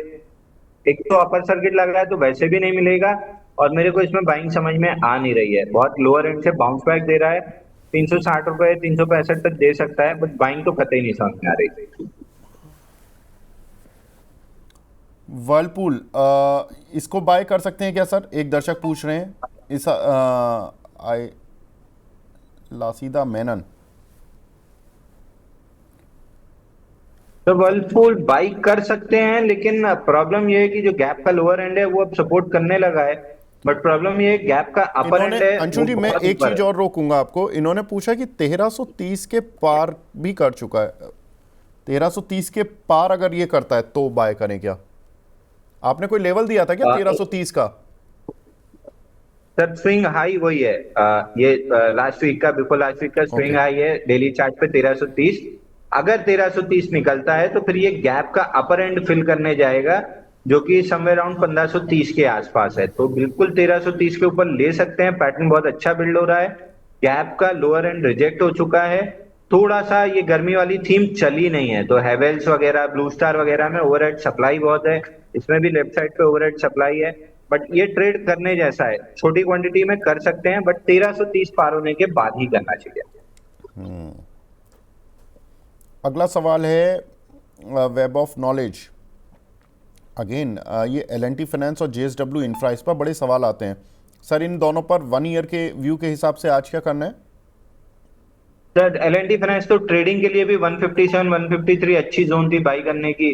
Speaker 2: एक तो अपर सर्किट लग रहा है तो वैसे भी नहीं मिलेगा, और मेरे को इसमें बाइंग समझ में आ नहीं रही है। बहुत लोअर एंड से बाउंस बैक दे रहा है, 360 रुपए 365 तक दे सकता है, बट बाइंग तो कतई नहीं समझ में आ रही।
Speaker 1: वर्लपूल, इसको बाय कर सकते हैं क्या सर? एक दर्शक पूछ रहे हैं, इस आई लासीदा मेनन।
Speaker 2: तो वर्लपूल बाई कर सकते हैं, लेकिन प्रॉब्लम ये है कि जो गैप का लोअर एंड है वो अब सपोर्ट करने लगा है, बट प्रॉब्लम ये है गैप का अपर एंड है।
Speaker 1: अंशुल जी, मैं एक चीज और रोकूंगा आपको। इन्होंने पूछा कि 1330 के पार भी कर चुका है, 1330 के पार अगर ये करता है तो बाय करें क्या? आपने कोई लेवल दिया था क्या 1330 का?
Speaker 2: सर स्विंग हाई वही है, ये लास्ट वीक का, बिफोर लास्ट वीक का स्विंग हाई है डेली चार्ट पे 1330। अगर 1330 निकलता है तो फिर ये गैप का अपर एंड फिल करने जाएगा, जो कि समवेयर अराउंड 1530 के आसपास है। तो बिल्कुल 1330 के ऊपर ले सकते हैं, पैटर्न बहुत अच्छा बिल्ड हो रहा है। गैप का लोअर एंड रिजेक्ट हो चुका है, थोड़ा सा ये गर्मी वाली थीम चली नहीं है, तो हैवेल्स वगैरह, ब्लू स्टार वगैरह में ओवरहेड सप्लाई बहुत है, इसमें भी लेफ्ट साइड पे ओवरहेड सप्लाई है। बट ये ट्रेड करने जैसा है, छोटी क्वांटिटी में कर सकते हैं, बट 1330 पार होने के बाद ही करना चाहिए।
Speaker 1: अगला सवाल है वेब ऑफ नॉलेज, अगेन ये एल&टी फाइनेंस और जेएसडब्ल्यू इंफ्रा, इस पर बड़े सवाल आते हैं सर। इन दोनों पर 1 ईयर के व्यू के हिसाब से आज क्या करना है?
Speaker 2: सर एल&टी फाइनेंस तो ट्रेडिंग के लिए भी 157 153 अच्छी जोन थी बाई करने की।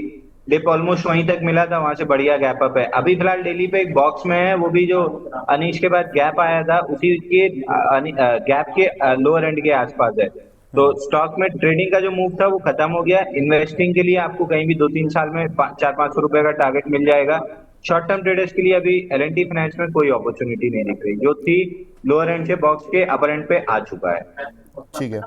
Speaker 2: डिप ऑलमोस्ट वहीं तक मिला था, वहां से बढ़िया गैप अप है। अभी फिलहाल डेली पे एक बॉक्स में है, वो भी जो अनीश के बाद गैप आया था उसी के गैप के लोअर एंड के आसपास है। तो स्टॉक में ट्रेडिंग का जो मूव था वो खत्म हो गया। इन्वेस्टिंग के लिए आपको कहीं भी 2-3 साल में 400-500 रुपए का टारगेट मिल जाएगा। शॉर्ट टर्म ट्रेडर्स के लिए अभी एल&टी फाइनेंस में कोई अपॉर्चुनिटी नहीं दिख रही, जो थी लोअर एंड से बॉक्स के अपर एंड पे आ चुका है।
Speaker 1: ठीक है,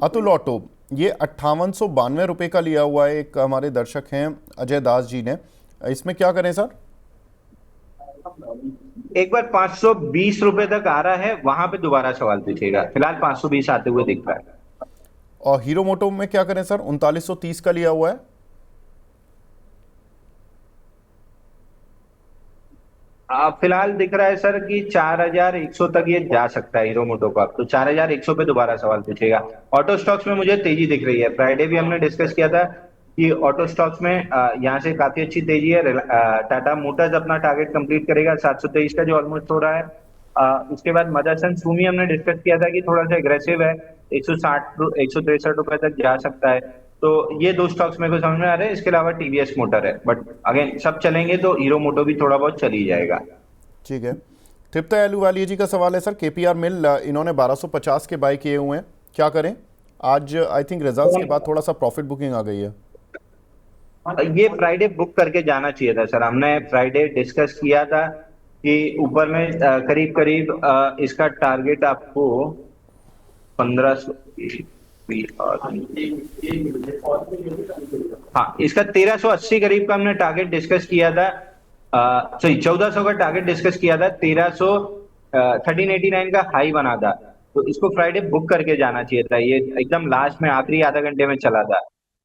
Speaker 1: अतुल ऑटो, ये 5892 रुपए का लिया हुआ है, एक हमारे दर्शक हैं अजय दास जी ने, इसमें क्या करें सर?
Speaker 2: एक बार 520 रुपए तक आ रहा है, वहां पे दोबारा सवाल पूछेगा। फिलहाल 520 आते हुए दिख रहा है।
Speaker 1: और हीरो मोटो में क्या करें सर, 3930 का लिया हुआ है।
Speaker 2: फिलहाल दिख रहा है सर कि 4100 तक ये जा सकता है हीरो मोटो का, तो 4100 पे दोबारा सवाल पूछेगा। ऑटो स्टॉक्स में मुझे तेजी दिख रही है। फ्राइडे भी हमने डिस्कस किया था कि ऑटो स्टॉक्स में यहाँ से काफी अच्छी तेजी है। टाटा मोटर्स अपना टारगेट कंप्लीट करेगा 723 का, जो ऑलमोस्ट हो रहा है। उसके बाद मदरसन सुमी हमने डिस्कस किया था कि थोड़ा सा एग्रेसिव है, 160 163 रुपए तक जा सकता है। तो ये दो स्टॉक्स मेरे को समझ में आ रहे हैं। इसके अलावा टीवीएस मोटर है, बट अगेन सब चलेंगे तो हीरो मोटो भी थोड़ा बहुत चल ही जाएगा।
Speaker 1: ठीक है। तृप्ता अहलूवालिया जी का सवाल है सर, केपीआर मिल इन्होंने 1250 के बाय किए हुए हैं, क्या करें? आज आई थिंक रिजल्ट्स के बाद थोड़ा सा प्रॉफिट बुकिंग आ गई है।
Speaker 2: ये फ्राइडे बुक करके जाना चाहिए था सर। हमने फ्राइडे डिस्कस किया था कि ऊपर में करीब करीब इसका टारगेट आपको 1500, हाँ इसका 1380 करीब का हमने टारगेट डिस्कस किया था। सॉरी 1400 का टारगेट डिस्कस किया था। 1389 का हाई बना था, तो इसको फ्राइडे बुक करके जाना चाहिए था। ये एकदम लास्ट में आखिरी आधा घंटे में चला था,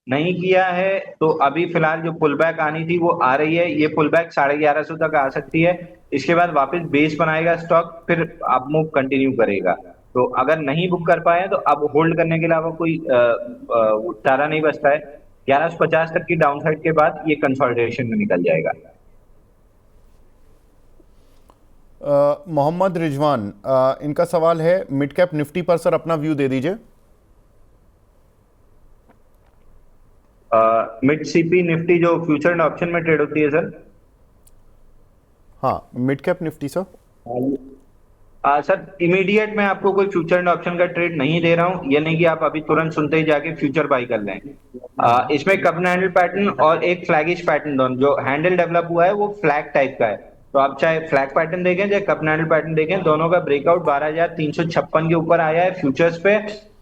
Speaker 2: नहीं किया है। तो अभी फिलहाल जो पुल बैक आनी थी वो आ रही है। ये पुल बैक 1150 तक आ सकती है। इसके बाद वापस बेस बनाएगा स्टॉक, फिर अप मूव कंटिन्यू करेगा। तो अगर नहीं बुक कर पाए तो अब होल्ड करने के अलावा कोई चारा नहीं बचता है। 1150 तक की डाउनसाइड के बाद ये कंसोलिडेशन में निकल जाएगा।
Speaker 1: मोहम्मद रिजवान, इनका सवाल है मिड कैप निफ्टी पर सर अपना व्यू दे दीजिए।
Speaker 2: मिड सीपी निफ्टी जो फ्यूचर एंड ऑप्शन में ट्रेड होती है सर।
Speaker 1: हाँ mid cap Nifty sir.
Speaker 2: Sir immediate मैं आपको कोई फ्यूचर एंड ऑप्शन का ट्रेड नहीं दे रहा हूं। ये नहीं कि आप अभी तुरंत सुनते ही जाके फ्यूचर बाई कर लें। इसमें कप एंड हैंडल पैटर्न और एक फ्लैगिश पैटर्न, दोनों जो हैंडल डेवलप हुआ है वो फ्लैग टाइप का है। तो आप चाहे फ्लैग पैटर्न देखें चाहे कप एंड हैंडल पैटर्न देखें, दोनों का ब्रेकआउट 12356 के ऊपर आया है फ्यूचर्स पे।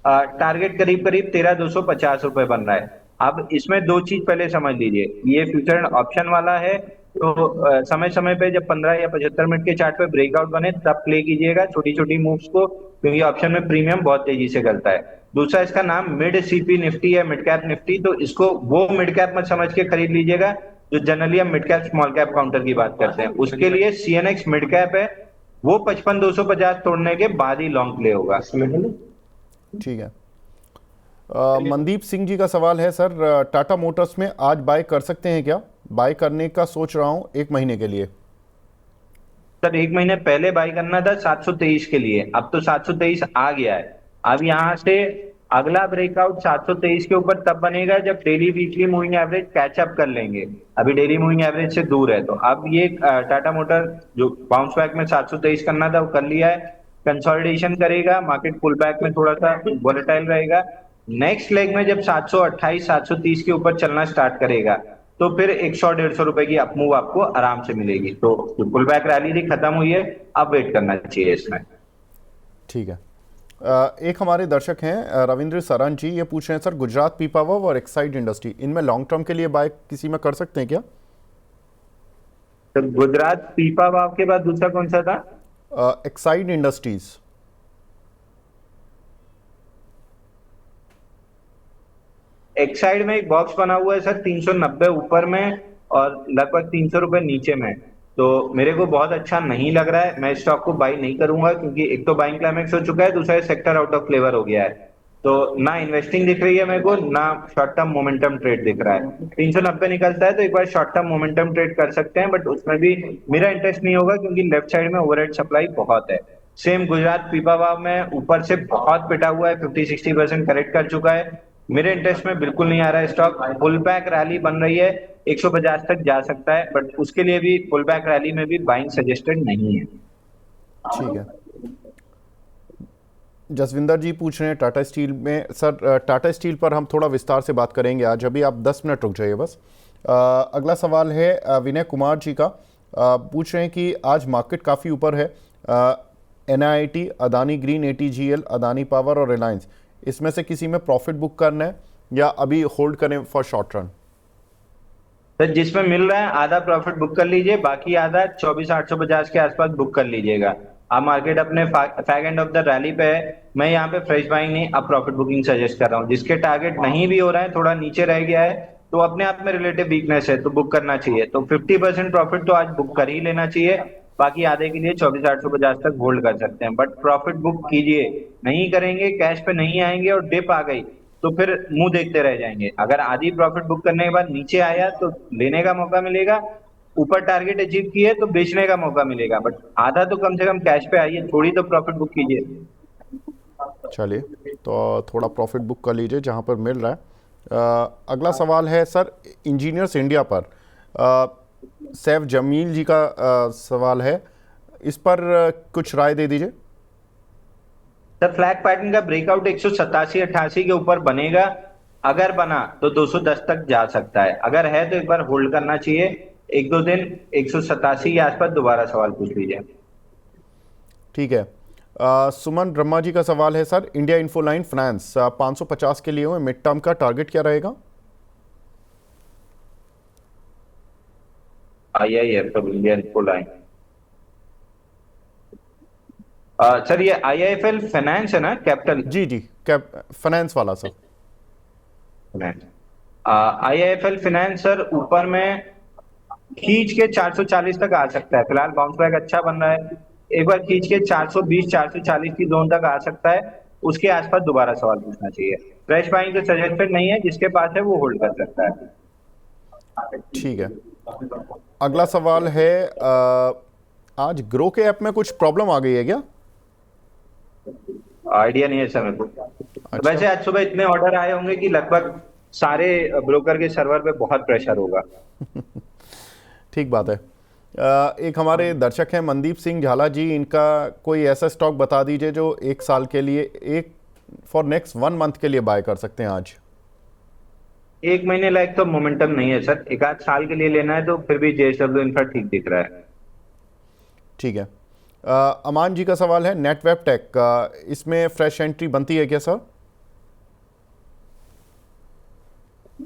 Speaker 2: टारगेट करीब करीब 13250 रुपए बन रहा है। अब इसमें दो चीज पहले समझ लीजिए, ये फ्यूचर एंड ऑप्शन वाला है। तो समय समय पे जब 15 या 75 मिनट के चार्ट पे ब्रेकआउट बने तब प्ले कीजिएगा छोटी छोटी मूव्स को, क्योंकि ऑप्शन में प्रीमियम बहुत तेजी से करता है। दूसरा, इसका नाम मिड सीपी निफ्टी है, मिड कैप निफ्टी। तो इसको वो मिड कैप मत समझ के खरीद लीजिएगा जो जनरली हम mid cap small cap counter की बात करते हैं। उसके लिए सीएनएक्स मिड कैप है, वो 55,250 तोड़ने के बाद ही लॉन्ग प्ले होगा।
Speaker 1: ठीक है। मनदीप सिंह जी का सवाल है सर, टाटा मोटर्स में आज बाय कर सकते हैं क्या? बाय करने का सोच रहा हूं 1 महीने के लिए।
Speaker 2: सर 1 महीने पहले बाई करना था 723 के लिए, अब तो 723 आ गया है। अब यहां से अगला ब्रेकआउट 723 के ऊपर तब बनेगा जब daily weekly moving average catch up कर लेंगे। अभी डेली मूविंग एवरेज से दूर है। तो अब ये टाटा मोटर जो बाउंस बैक में 723 करना था वो कर लिया है। कंसोलिडेशन करेगा, मार्केट पुल बैक में थोड़ा सा वोलेटाइल रहेगा। नेक्स्ट लेग में जब 728 730 के ऊपर चलना स्टार्ट करेगा तो फिर 100-150 रुपए की अपमूव आपको आराम से मिलेगी। तो जो पुल बैक रैली थी खत्म हुई है, अब वेट करना चाहिए इसमें।
Speaker 1: ठीक है। एक हमारे दर्शक हैं रविंद्र सरन जी, ये पूछ रहे हैं सर गुजरात पीपावाव और एक्साइड इंडस्ट्री, इनमें लॉन्ग टर्म के लिए बाय किसी में कर सकते हैं क्या?
Speaker 2: तो गुजरात पीपावाव के बाद दूसरा कौन सा था?
Speaker 1: Exide industries.
Speaker 2: एक्साइड में एक बॉक्स बना हुआ है सर 390 ऊपर में और लगभग 300 रुपए नीचे में। तो मेरे को बहुत अच्छा नहीं लग रहा है। मैं स्टॉक को बाई नहीं करूंगा क्योंकि एक तो बाइंग क्लाइमेक्स हो चुका है, दूसरा सेक्टर आउट ऑफ फ्लेवर हो गया है। तो ना इन्वेस्टिंग दिख रही है मेरे को, ना शॉर्ट टर्म मोमेंटम ट्रेड दिख रहा है। 390 निकलता है तो एक बार शॉर्ट टर्म मोमेंटम ट्रेड कर सकते हैं, बट उसमें भी मेरा इंटरेस्ट नहीं होगा क्योंकि लेफ्ट साइड में ओवरहेड सप्लाई बहुत है। सेम गुजरात पीपावाव में ऊपर से बहुत पिटा हुआ है, 50-60% करेक्ट कर चुका है। मेरे इंटरेस्ट में बिल्कुल नहीं आ रहा है स्टॉक। पुल बैक रैली बन रही है, 150 तक जा सकता है, बट उसके लिए भी पुल बैक रैली में भी बाइंग सजेस्टेड नहीं है।
Speaker 1: ठीक है। जसविंदर जी पूछ रहे हैं टाटा स्टील में सर, टाटा स्टील पर हम थोड़ा विस्तार से बात करेंगे आज, अभी आप 10 मिनट रुक जाइए बस। अगला सवाल है विनय कुमार जी का, पूछ रहे हैं कि आज मार्केट काफ़ी ऊपर है, NIIT, Adani green, ATGL, Adani power और रिलायंस, इसमें से किसी में प्रॉफिट बुक करना है या अभी होल्ड करें फॉर शॉर्ट रन?
Speaker 2: तो जिसमें मिल रहा है आधा प्रॉफिट बुक कर लीजिए, बाकी आधा 24,850 के आसपास बुक कर लीजिएगा। अब मार्केट अपने fag end of the rally पे है, मैं यहाँ पे फ्रेश बाइंग नहीं, अब प्रॉफिट बुकिंग सजेस्ट कर रहा हूँ। जिसके टारगेट नहीं भी हो रहा है, थोड़ा नीचे रह गया है, तो अपने आप में रिलेटिव वीकनेस है तो बुक करना चाहिए। तो 50% प्रॉफिट तो आज बुक कर ही लेना चाहिए, बाकी आधे के लिए 24,850 तक होल्ड कर सकते हैं, बट प्रॉफिट बुक कीजिए। नहीं करेंगे, कैश पे नहीं आएंगे और डिप आ गई तो फिर मुंह देखते रह जाएंगे। अगर आधी प्रॉफिट बुक करने के बाद नीचे आया तो लेने का मौका मिलेगा, ऊपर टारगेट अचीव किए तो बेचने का मौका मिलेगा, बट आधा तो कम से कम कैश पे आइए, थोड़ी तो प्रॉफिट बुक कीजिए।
Speaker 1: चलिए, तो थोड़ा प्रॉफिट बुक कर लीजिए जहाँ पर मिल रहा है। अगला सवाल है सर इंजीनियर्स इंडिया पर। सैफ जमील जी का सवाल है, इस पर कुछ राय दे दीजिए।
Speaker 2: सर फ्लैग पैटर्न का ब्रेकआउट 187-88 के ऊपर बनेगा, अगर बना तो 210 तक जा सकता है, अगर है तो एक बार होल्ड करना चाहिए। एक दो दिन 187 के आसपास दोबारा सवाल पूछ लीजिए।
Speaker 1: ठीक है। सुमन ब्रह्मा जी का सवाल है सर, इंडिया इन्फोलाइन फाइनेंस 550 के लिए हुए मिड टर्म का टारगेट क्या रहेगा?
Speaker 2: IIF इंडिया इन्फोलाइन, सर ये IIFL फाइनेंस है ना, कैपिटल
Speaker 1: जी जी, कैप फाइनेंस वाला sir.
Speaker 2: Finance. IIFL finance sir ऊपर में खींच के 440 तक आ सकता है, फिलहाल बाउंस बैक अच्छा बन रहा है। एक बार खींच के 420 440 की जोन तक आ सकता है, उसके आसपास दोबारा सवाल पूछना चाहिए। फ्रेश बाइंग तो सजेस्टेड नहीं है, जिसके पास है वो होल्ड कर सकता है।
Speaker 1: ठीक है। अगला सवाल है, आज ग्रो के ऐप में कुछ प्रॉब्लम आ गई है क्या?
Speaker 2: आइडिया नहीं है सर मेरे को। तो
Speaker 1: अच्छा,
Speaker 2: वैसे आज सुबह इतने ऑर्डर आए होंगे कि लगभग सारे ब्रोकर के सर्वर पे बहुत प्रेशर होगा।
Speaker 1: ठीक बात है। एक हमारे दर्शक हैं मनदीप सिंह झाला जी, इनका कोई ऐसा स्टॉक बता दीजिए जो एक साल के लिए, एक फॉर नेक्स्ट 1 मंथ के लिए बाय कर सकते हैं आज।
Speaker 2: एक महीने लायक तो मोमेंटम नहीं है सर, एक आध साल के लिए लेना है तो फिर भी JSW इंफ्रा ठीक दिख रहा है।
Speaker 1: ठीक है। अमान जी का सवाल है नेटवेब टेक, इसमें फ्रेश एंट्री बनती है क्या सर?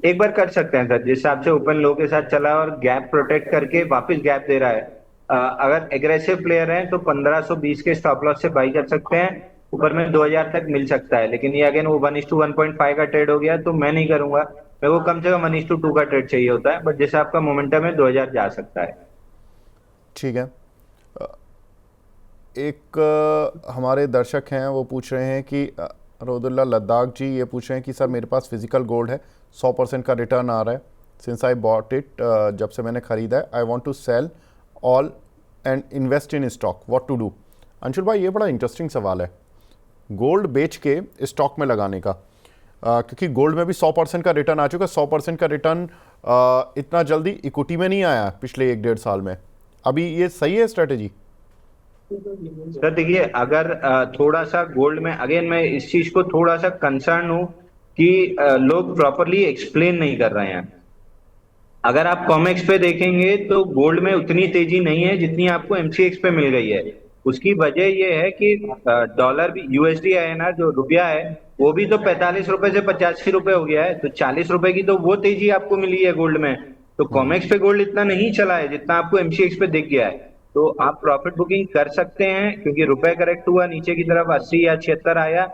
Speaker 2: एक बार कर सकते हैं सर, जिस हिसाब से ओपन लो के साथ चला और गैप प्रोटेक्ट करके वापस गैप दे रहा है। अगर एग्रेसिव प्लेयर हैं तो 1520 के स्टॉप लॉस से बाई कर सकते हैं, ऊपर में 2000 तक मिल सकता है, लेकिन ये अगेन वो 1:1.5 का ट्रेड हो गया तो मैं नहीं करूंगा। मेरे को कम से कम 1:2 का ट्रेड चाहिए होता है, बट जैसे आपका मोमेंटम है 2000 जा सकता है।
Speaker 1: ठीक है। एक हमारे दर्शक हैं वो पूछ रहे हैं कि रोदुल्ला लद्दाख जी ये पूछ रहे हैं कि सर मेरे पास फिजिकल गोल्ड है, 100% का रिटर्न आ रहा है सिंस आई बॉट इट, जब से मैंने ख़रीदा है, I want to sell all and invest in stock, what to do? Anshul भाई, ये बड़ा इंटरेस्टिंग सवाल है, गोल्ड बेच के स्टॉक में लगाने का। क्योंकि गोल्ड में भी 100% का रिटर्न आ चुका है। 100% का रिटर्न इतना जल्दी इक्विटी में नहीं आया पिछले 1-1.5 साल में। अभी ये सही है स्ट्रेटेजी?
Speaker 2: सर देखिए, अगर थोड़ा सा गोल्ड में, अगेन मैं इस चीज को थोड़ा सा कंसर्न हूँ कि लोग प्रॉपरली एक्सप्लेन नहीं कर रहे हैं। अगर आप कॉमेक्स पे देखेंगे तो गोल्ड में उतनी तेजी नहीं है जितनी आपको MCX पे मिल गई है। उसकी वजह यह है कि डॉलर भी, USD INR जो रुपया है, वो भी तो 45 रुपए से 85 रुपए हो गया है, तो 40 रुपए की तो वो तेजी आपको मिली है गोल्ड में। तो कॉमेक्स पे गोल्ड इतना नहीं चला है जितना आपको MCX पे दिख गया है। तो आप प्रॉफिट बुकिंग कर सकते हैं, क्योंकि रुपए करेक्ट हुआ नीचे की तरफ 80 या 76 आया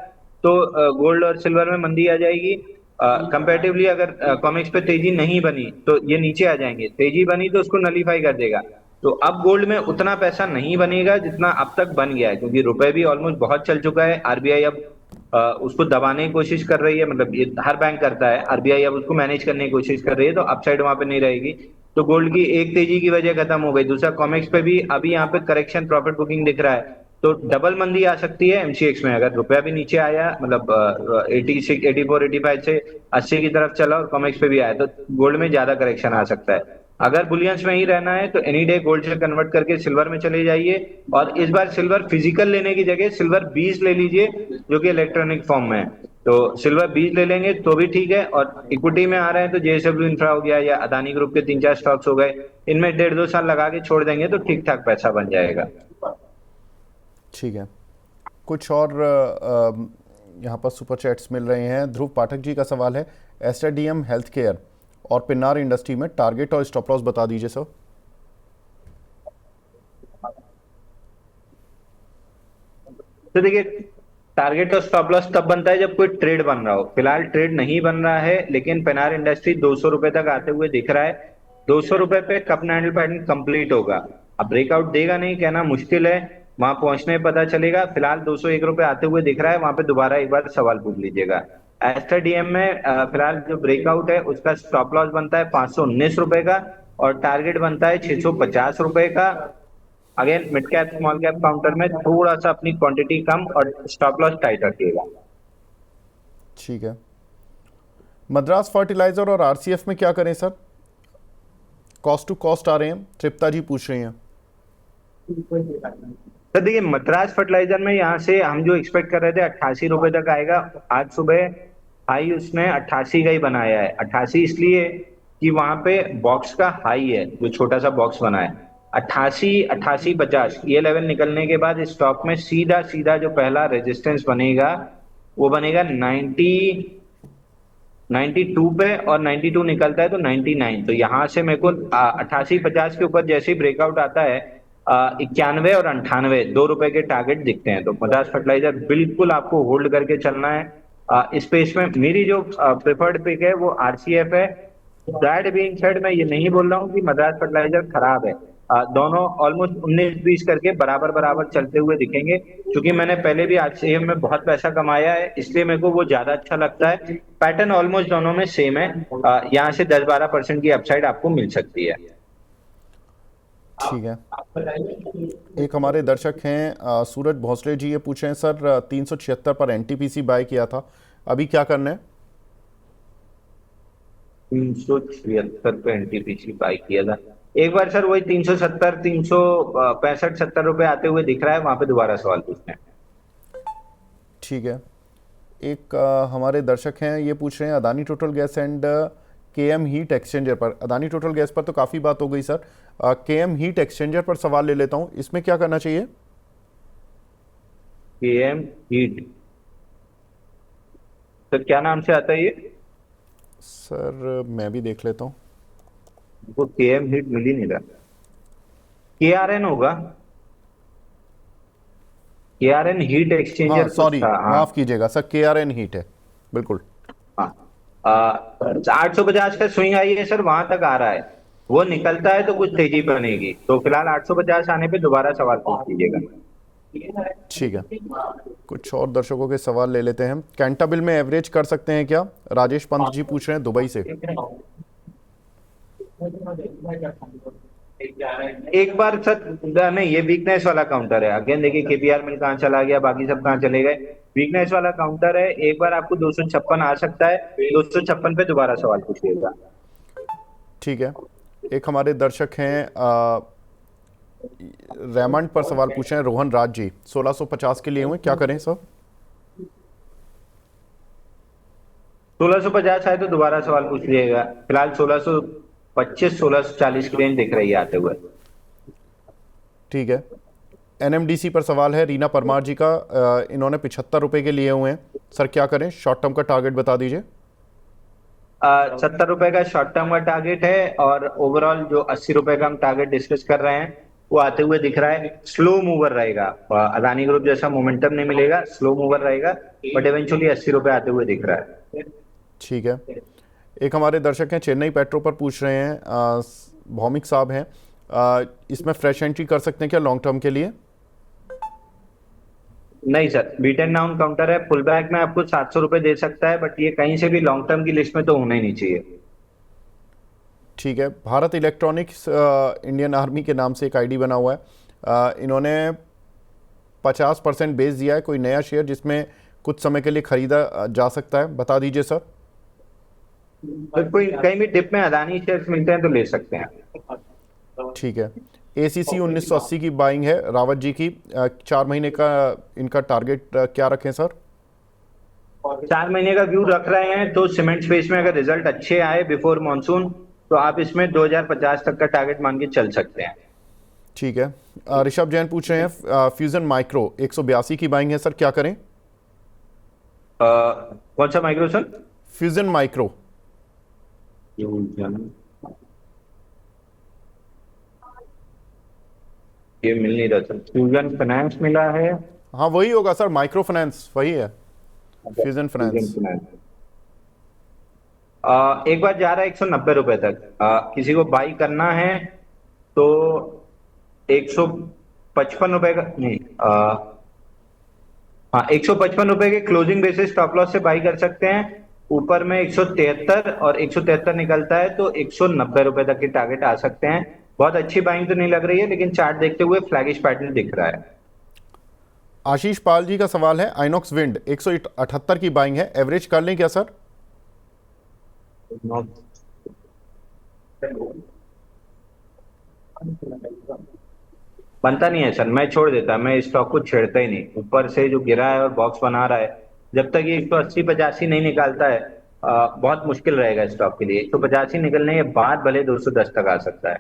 Speaker 2: तो गोल्ड और सिल्वर में मंदी आ जाएगी। कंपेरेटिवली अगर कॉमिक्स पे तेजी नहीं बनी तो ये नीचे आ जाएंगे, तेजी बनी तो उसको नलीफाई कर देगा। तो अब गोल्ड में उतना पैसा नहीं बनेगा जितना अब तक बन गया है, क्योंकि रुपए भी ऑलमोस्ट बहुत चल चुका है। RBI अब उसको दबाने की कोशिश कर रही है, मतलब ये हर बैंक करता है, RBI अब उसको मैनेज करने की कोशिश कर रही है, तो अपसाइड वहां पे नहीं रहेगी। तो गोल्ड की एक तेजी की वजह खत्म हो गई, दूसरा कॉमिक्स पे भी अभी यहाँ पे करेक्शन प्रॉफिट बुकिंग दिख रहा है, तो डबल मंदी आ सकती है MCX में। अगर रुपया भी नीचे आया, मतलब 86 84 85 से 80 की तरफ चला और कॉमिक्स पे भी आया, तो गोल्ड में ज्यादा करेक्शन आ सकता है। अगर बुलियंस में ही रहना है तो एनी डे गोल्ड से कन्वर्ट करके सिल्वर में चले जाइए, और इस बार सिल्वर फिजिकल लेने की जगह सिल्वर 20 ले लीजिए, जो कि इलेक्ट्रॉनिक फॉर्म में है। तो सिल्वर 20 ले लेंगे तो भी ठीक है, और इक्विटी में आ रहे हैं तो JSW इंफ्रा हो गया या अदानी ग्रुप के 3-4 स्टॉक्स हो गए, इनमें 1.5-2 साल लगा के छोड़ देंगे तो ठीक ठाक पैसा बन जाएगा।
Speaker 1: ठीक है। कुछ और यहाँ पर सुपर चैट्स मिल रहे हैं। ध्रुव पाठक जी का सवाल है, एस्टरडीएम हेल्थ केयर और पिन्नार इंडस्ट्री में टारगेट और स्टॉप लॉस बता दीजिए सर।
Speaker 2: तो देखिए, टारगेट और स्टॉप लॉस तब बनता है जब कोई ट्रेड बन रहा हो। फिलहाल ट्रेड नहीं बन रहा है, लेकिन पेनार इंडस्ट्री 200 रुपए तक आते हुए दिख रहा है। 200 रुपए पे कप हैंडल पैटर्न कंप्लीट होगा। अब ब्रेकआउट देगा नहीं कहना मुश्किल है, वहां पहुंचने में पता चलेगा। फिलहाल 201 रुपए आते हुए दिख रहा है, वहां पे दोबारा एक बार सवाल पूछ लीजिएगा। एस्टर डीएम में फिलहाल जो ब्रेकआउट है उसका स्टॉप लॉस बनता है 519 रुपए का, और टारगेट बनता है 650 रुपए का। Again mid cap small cap counter में थोड़ा सा अपनी क्वांटिटी कम और स्टॉप लॉस टाइट रखिएगा।
Speaker 1: ठीक है। मद्रास फर्टिलाइजर और आरसीएफ में क्या करें सर? कॉस्ट टू कॉस्ट आ रहे हैं, तृप्ता जी पूछ रही हैं।
Speaker 2: तो देखिए, मद्रास फर्टिलाइजर में यहाँ से हम जो एक्सपेक्ट कर रहे थे 88 रुपए तक आएगा। आज सुबह हाई उसने 88 का ही बनाया है। 88 इसलिए कि वहां पे बॉक्स का हाई है, जो छोटा सा बॉक्स बना है 88, 88, 50। ये लेवल निकलने के बाद स्टॉक में सीधा सीधा जो पहला रेजिस्टेंस बनेगा वो बनेगा 92 पे, और 92 निकलता है तो 99। तो यहाँ से मेरे को 88, 50 के ऊपर जैसे ही ब्रेकआउट आता है 91 और 98 2 रुपए के टारगेट दिखते हैं। तो मद्रास फर्टिलाइजर बिल्कुल आपको होल्ड करके चलना है। इस स्पेस में मेरी जो प्रेफर्ड पिक है वो आरसीएफ है। दैट बीइंग सेड, मैं ये नहीं बोल रहा हूँ कि मद्रास फर्टिलाइजर खराब है। दोनों ऑलमोस्ट 19-20 करके बराबर बराबर चलते हुए दिखेंगे। क्योंकि मैंने पहले भी आरसीएफ में बहुत पैसा कमाया है, इसलिए मेरे को वो ज्यादा अच्छा लगता है। पैटर्न ऑलमोस्ट दोनों में सेम है। यहाँ से 10-12% की अपसाइड आपको मिल सकती है।
Speaker 1: ठीक है। एक हमारे दर्शक हैं सूरज भोसले जी, ये पूछे हैं सर 376 पर एनटीपीसी बाय किया था, अभी क्या करना है?
Speaker 2: 376 पे एनटीपीसी बाय किया था एक बार सर, वही 370, 365, 70 रुपए आते हुए दिख रहा है, वहां पे दोबारा सवाल पूछते हैं।
Speaker 1: ठीक है। एक हमारे दर्शक हैं, ये पूछ रहे हैं Adani Total Gas and KM heat exchanger पर। अदानी टोटल गैस पर तो काफ़ी बात हो गई सर, केएम हीट एक्सचेंजर पर सवाल ले लेता हूँ, इसमें क्या करना चाहिए?
Speaker 2: केएम हीट, सर क्या नाम से आता है ये?
Speaker 1: सर मैं भी देख लेता हूँ।
Speaker 2: वो केएम हीट मिल ही नहीं रहा। केआरएन होगा, केआरएन हीट
Speaker 1: हाँ
Speaker 2: एक्सचेंजर कुछ
Speaker 1: सॉरी,
Speaker 2: था। हाँ
Speaker 1: माफ़ कीजिएगा सर, केआरएन हीट है बिल्कुल।
Speaker 2: हाँ। 850 का स्विंग आई है सर, वहां तक आ रहा है। वो निकलता है तो कुछ तेजी बनेगी। तो फिलहाल 850 आने पे दोबारा सवाल पूछ लीजिएगा।
Speaker 1: ठीक है। कुछ और दर्शकों के सवाल ले लेते हैं। कैंटाबिल में एवरेज कर सकते हैं क्या? राजेश पंत जी पूछ रहे हैं दुबई से।
Speaker 2: एक बार सर नहीं, ये वीकनेस वाला काउंटर है। अगेन देखिए केपीआर मिल कहाँ चला गया, बाकी सब कहाँ चले गए। वीकनेस वाला काउंटर है, एक बार आपको 256 आ सकता है। 256 पे दोबारा सवाल पूछिएगा।
Speaker 1: ठीक है। एक हमारे दर्शक हैं रेमंड पर सवाल पूछे हैं रोहन राज जी, 1650 के लिए हुए, क्या करें सर?
Speaker 2: 1650 आए तो दोबारा सवाल पूछ लीजिएगा। फिलहाल 1625, 1640 की रेंज दिख रही है आते हुए।
Speaker 1: ठीक है। एनएमडीसी पर सवाल है रीना परमार जी का, इन्होंने 75 रुपए के लिए हुए हैं सर, क्या करें? शॉर्ट टर्म का टारगेट बता दीजिए।
Speaker 2: 70 रुपए का शॉर्ट टर्म का टारगेट है, और ओवरऑल जो 80 रुपए का हम टारगेट डिस्कस कर रहे हैं वो आते हुए दिख रहा है। स्लो मूवर रहेगा, अदानी ग्रुप जैसा मोमेंटम नहीं मिलेगा, स्लो मूवर रहेगा, बट इवेंचुअली 80 रुपए आते हुए दिख रहा है।
Speaker 1: ठीक है। एक हमारे दर्शक हैं चेन्नई पेट्रो पर पूछ रहे हैं, भौमिक साहब हैं, इसमें फ्रेश एंट्री कर सकते हैं क्या लॉन्ग टर्म के लिए?
Speaker 2: नहीं सर, बीटन डाउन काउंटर है। पुल बैक में आपको 700 रुपए दे सकता है, बट ये कहीं से भी लॉन्ग टर्म की लिस्ट में तो होना ही नहीं चाहिए।
Speaker 1: ठीक है। भारत इलेक्ट्रॉनिक्स इंडियन आर्मी के नाम से एक आईडी बना हुआ है, इन्होंने 50% बेच दिया है, कोई नया शेयर जिसमें कुछ समय के लिए खरीदा जा सकता है, बता दीजिए सर।
Speaker 2: तो कोई कहीं भी डिप में अदानी शेयर्स मिलते हैं तो ले सकते हैं।
Speaker 1: ठीक है। एसीसी 1980 की बाइंग है रावत जी की, 4 महीने का इनका टारगेट क्या रखें सर?
Speaker 2: 4 महीने का व्यू रख रहे हैं तो सीमेंट स्पेस में अगर रिजल्ट अच्छे आए बिफोर मॉनसून तो आप इसमें 2050 तक का टारगेट मान के चल सकते हैं।
Speaker 1: ठीक है। ऋषभ जैन पूछ रहे हैं फ्यूजन माइक्रो 182 की बाइंग है सर, क्या करें?
Speaker 2: कौन सा माइक्रो सर?
Speaker 1: फ्यूजन माइक्रो
Speaker 2: ये मिल नहीं रहा सर, फ्यूजन फाइनेंस मिला है।
Speaker 1: हाँ वही होगा सर, माइक्रो फाइनेंस वही है, फ्यूजन
Speaker 2: फ्यूजन
Speaker 1: फाइनेंस।
Speaker 2: फाइनेंस एक बार जा रहा है 190 रुपए तक। किसी को बाई करना है तो 155 रुपए का नहीं, हाँ 155 रुपए के क्लोजिंग बेसिस स्टॉप लॉस से बाई कर सकते हैं। ऊपर में 173 और 173 निकलता है तो 190 रुपए तक के टारगेट आ सकते हैं। बहुत अच्छी बाइंग तो नहीं लग रही है, लेकिन चार्ट देखते हुए फ्लैगिश पैटर्न दिख रहा है।
Speaker 1: आशीष पाल जी का सवाल है, आइनॉक्स विंड 178 की बाइंग है, एवरेज कर लें क्या सर?
Speaker 2: बनता नहीं है सर, मैं छोड़ देता, मैं इस स्टॉक को छेड़ता ही नहीं। ऊपर से जो गिरा है और बॉक्स बना रहा है, जब तक ये 180-85 नहीं निकालता है बहुत मुश्किल रहेगा स्टॉक के लिए। 185 निकलने के बाद भले 210 तक आ सकता है।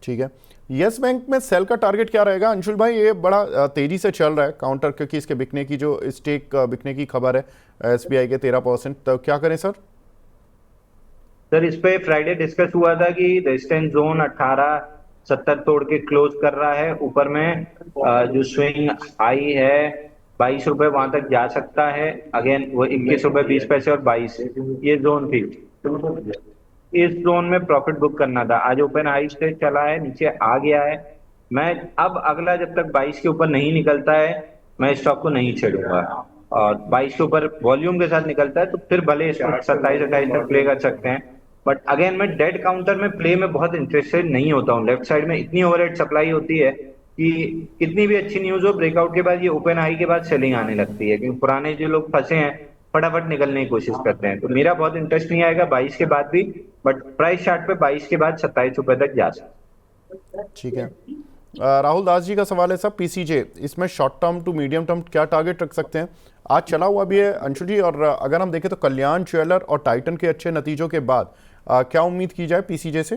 Speaker 1: ठीक है, यस बैंक में सेल का टारगेट क्या रहेगा अंशुल भाई? ये बड़ा तेजी से चल रहा है काउंटर, क्योंकि इसके बिकने की जो स्टेक बिकने की खबर है एसबीआई के 13%, तो क्या करें सर?
Speaker 2: सर इस पे फ्राइडे डिस्कस हुआ था कि रेजिस्टेंस जोन 1870 तोड़ के क्लोज कर रहा है। ऊपर में जो स्विंग हाई है 22 रुपए, वहां तक जा सकता है। अगेन वो 21 रुपए 20 पैसे और 22, ये जोन थी। इस जोन में प्रॉफिट बुक करना था। आज ओपन हाई से चला है, नीचे आ गया है। मैं अब अगला जब तक 22 के ऊपर नहीं निकलता है, मैं स्टॉक को नहीं छेड़ूंगा। और 22 के ऊपर वॉल्यूम के साथ निकलता है तो फिर भले इसको 27-28 तक प्ले कर सकते हैं। बट अगेन मैं डेड काउंटर में प्ले में बहुत इंटरेस्टेड नहीं होता हूँ। लेफ्ट साइड में इतनी ओवरहेड सप्लाई होती है कि कितनी भी अच्छी न्यूज हो, ब्रेकआउट के बाद ये ओपन हाई के बाद सेलिंग आने लगती है, क्योंकि पुराने जो लोग फंसे हैं फटाफट निकलने की कोशिश करते हैं। तो मेरा बहुत इंटरेस्ट नहीं आएगा 22 के बाद भी, बट प्राइस चार्ट पे 22 के बाद 27 रुपए तक जा सकते।
Speaker 1: ठीक है, राहुल दास जी का सवाल है सर, पीसीजे इसमें short term to medium term क्या टारगेट रख सकते हैं? आज चला हुआ भी है अंशुल जी, और अगर हम देखें तो कल्याण ज्वेलर और टाइटन के अच्छे नतीजों के बाद क्या उम्मीद की जाए पीसीजे से?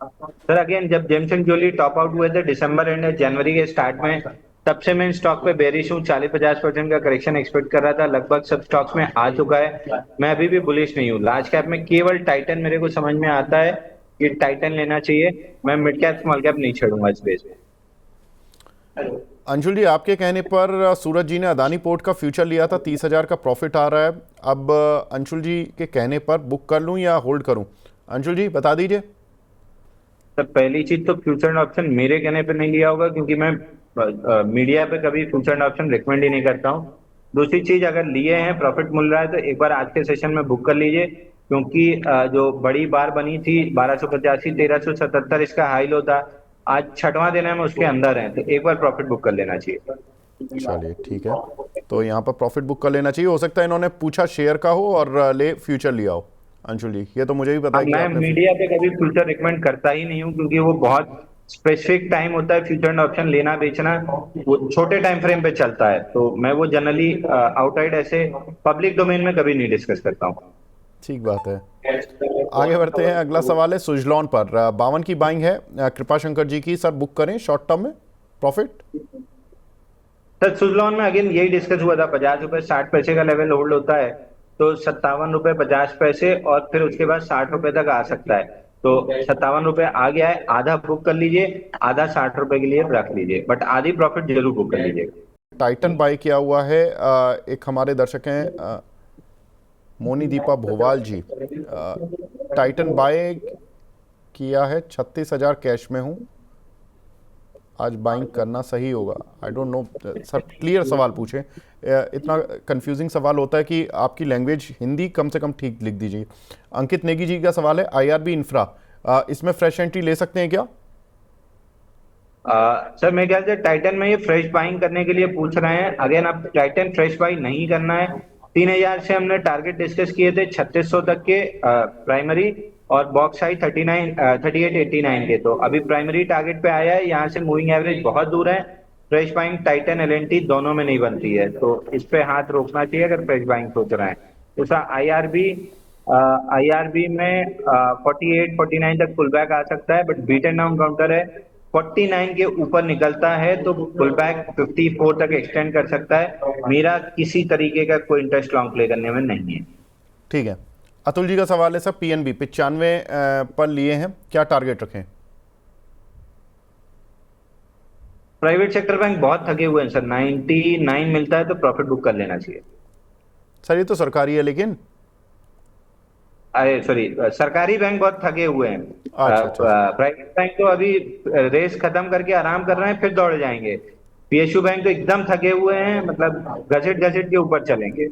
Speaker 2: सर अगेन जब जेमसन ज्वेलरी टॉप आउट हुए थे दिसंबर एंड जनवरी के स्टार्ट में, तब से मैं स्टॉक पे बेरिश हूँ। 40-50% का करेक्शन एक्सपेक्ट कर रहा था, लगभग सब स्टॉक्स में आ चुका है। मैं अभी भी बुलिश नहीं हूँ। लार्ज कैप में केवल टाइटन मेरे को समझ में आता है कि टाइटन लेना चाहिए। मैं मिड कैप स्मॉल कैप नहीं छेड़ूंगा इस बेस पे।
Speaker 1: अंशुल जी आपके कहने पर सूरज जी ने अदानी पोर्ट का फ्यूचर लिया था, 30,000 का प्रॉफिट आ रहा है। अब अंशुल जी के कहने पर बुक कर लूं या होल्ड करूं? अंशुल जी बता दीजिए।
Speaker 2: सर पहली चीज तो फ्यूचर एंड ऑप्शन मेरे कहने पे नहीं लिया होगा, क्योंकि मैं मीडिया पे कभी फ्यूचर एंड ऑप्शन रिकमेंड ही नहीं करता हूँ। दूसरी चीज, अगर लिए हैं प्रॉफिट मिल रहा है तो एक बार आज के सेशन में बुक कर लीजिए, क्योंकि जो बड़ी बार बनी थी 1285 1377 इसका हाई लो था। आज छठवां दिन है, मैं उसके अंदर है, तो एक बार प्रॉफिट बुक कर लेना चाहिए।
Speaker 1: चलिए ठीक है, तो यहाँ पर प्रॉफिट बुक कर लेना चाहिए। हो सकता है इन्होंने पूछा शेयर का हो और ले फ्यूचर लिया हो। अंशुल जी ये तो मुझे भी पता है कि
Speaker 2: मैं
Speaker 1: आपने
Speaker 2: मीडिया पे कभी फ्यूचर रिकमेंड करता ही नहीं हूँ, क्योंकि वो बहुत स्पेसिफिक टाइम होता है फ्यूचर एंड ऑप्शन लेना बेचना, वो छोटे टाइम फ्रेम पे चलता है। तो मैं वो जनरली आउटसाइड ऐसे पब्लिक डोमेन में कभी नहीं डिस्कस करता हूँ।
Speaker 1: ठीक बात है। आगे बढ़ते हैं, अगला सवाल है सुजलॉन पर, 52 की बाइंग है कृपा शंकर जी की। सर बुक करें शॉर्ट टर्म में प्रॉफिट?
Speaker 2: सर सुजलॉन में अगेन यही डिस्कस हुआ था, 50 रुपए 60 पैसे का लेवल होल्ड होता है, तो 57 रुपए 50 पैसे और फिर उसके बाद 60 रुपए तक आ सकता है। तो 57 रुपए आ गया है, आधा बुक कर लीजिए, आधा 60 रुपए के लिए रख लीजिए, बट आधी प्रॉफिट जरूर बुक कर लीजिए।
Speaker 1: टाइटन बाय किया हुआ है, एक हमारे दर्शक हैं मोनी दीपा भोवाल जी, टाइटन बाय किया है, 36,000 कैश में हूँ, आज बाइंग करना सही होगा? I don't know sir, clear सवाल पूछें। इतना कंफ्यूजिंग सवाल होता है कि आपकी लैंग्वेज हिंदी कम से कम ठीक लिख दीजिए। अंकित नेगी जी का सवाल है, आईआरबी इंफ्रा, इसमें फ्रेश एंट्री ले सकते हैं क्या?
Speaker 2: सर मेरे ख्याल से टाइटन में ये फ्रेश बाइंग करने के लिए पूछ रहे हैं। अगेन अब टाइटन फ्रेश बाइंग नहीं करना है। 3,000 से हमने टारगेट डिस्कस किए थे 3600 तक के प्राइमरी, और बॉक्स साइज 3889 के। तो अभी प्राइमरी टारगेट पे आया है, यहाँ से मूविंग एवरेज बहुत दूर है। फ्रेश बाइंग टाइटन एलएनटी दोनों में नहीं बनती है, तो इस पे हाथ रोकना चाहिए अगर फ्रेश बाइंग सोच रहे हैं। दूसरा आईआरबी में 48-49 तक पुल बैक आ सकता है, but beaten down counter है। 49 के ऊपर निकलता है तो पुल बैक 54 तक एक्सटेंड कर सकता है। मेरा किसी तरीके का कोई इंटरेस्ट लॉन्ग प्ले करने में नहीं है।
Speaker 1: ठीक है, अतुल जी का सवाल है सर, पीएनबी 95 पर लिए हैं, क्या टारगेट रखें?
Speaker 2: प्राइवेट सेक्टर बैंक बहुत थके हुए हैं सर, 99 मिलता है तो प्रॉफिट बुक कर लेना चाहिए।
Speaker 1: सर ये तो सरकारी है लेकिन।
Speaker 2: अरे सॉरी, सरकारी बैंक बहुत थके हुए हैं।
Speaker 1: अच्छा अच्छा अच्छा।
Speaker 2: प्राइवेट बैंक तो अभी रेस खत्म करके आराम कर रहे हैं, फिर दौड़ जाएंगे। पीएसयू बैंक तो एकदम थके हुए हैं, मतलब गजट गजट के ऊपर चलेंगे।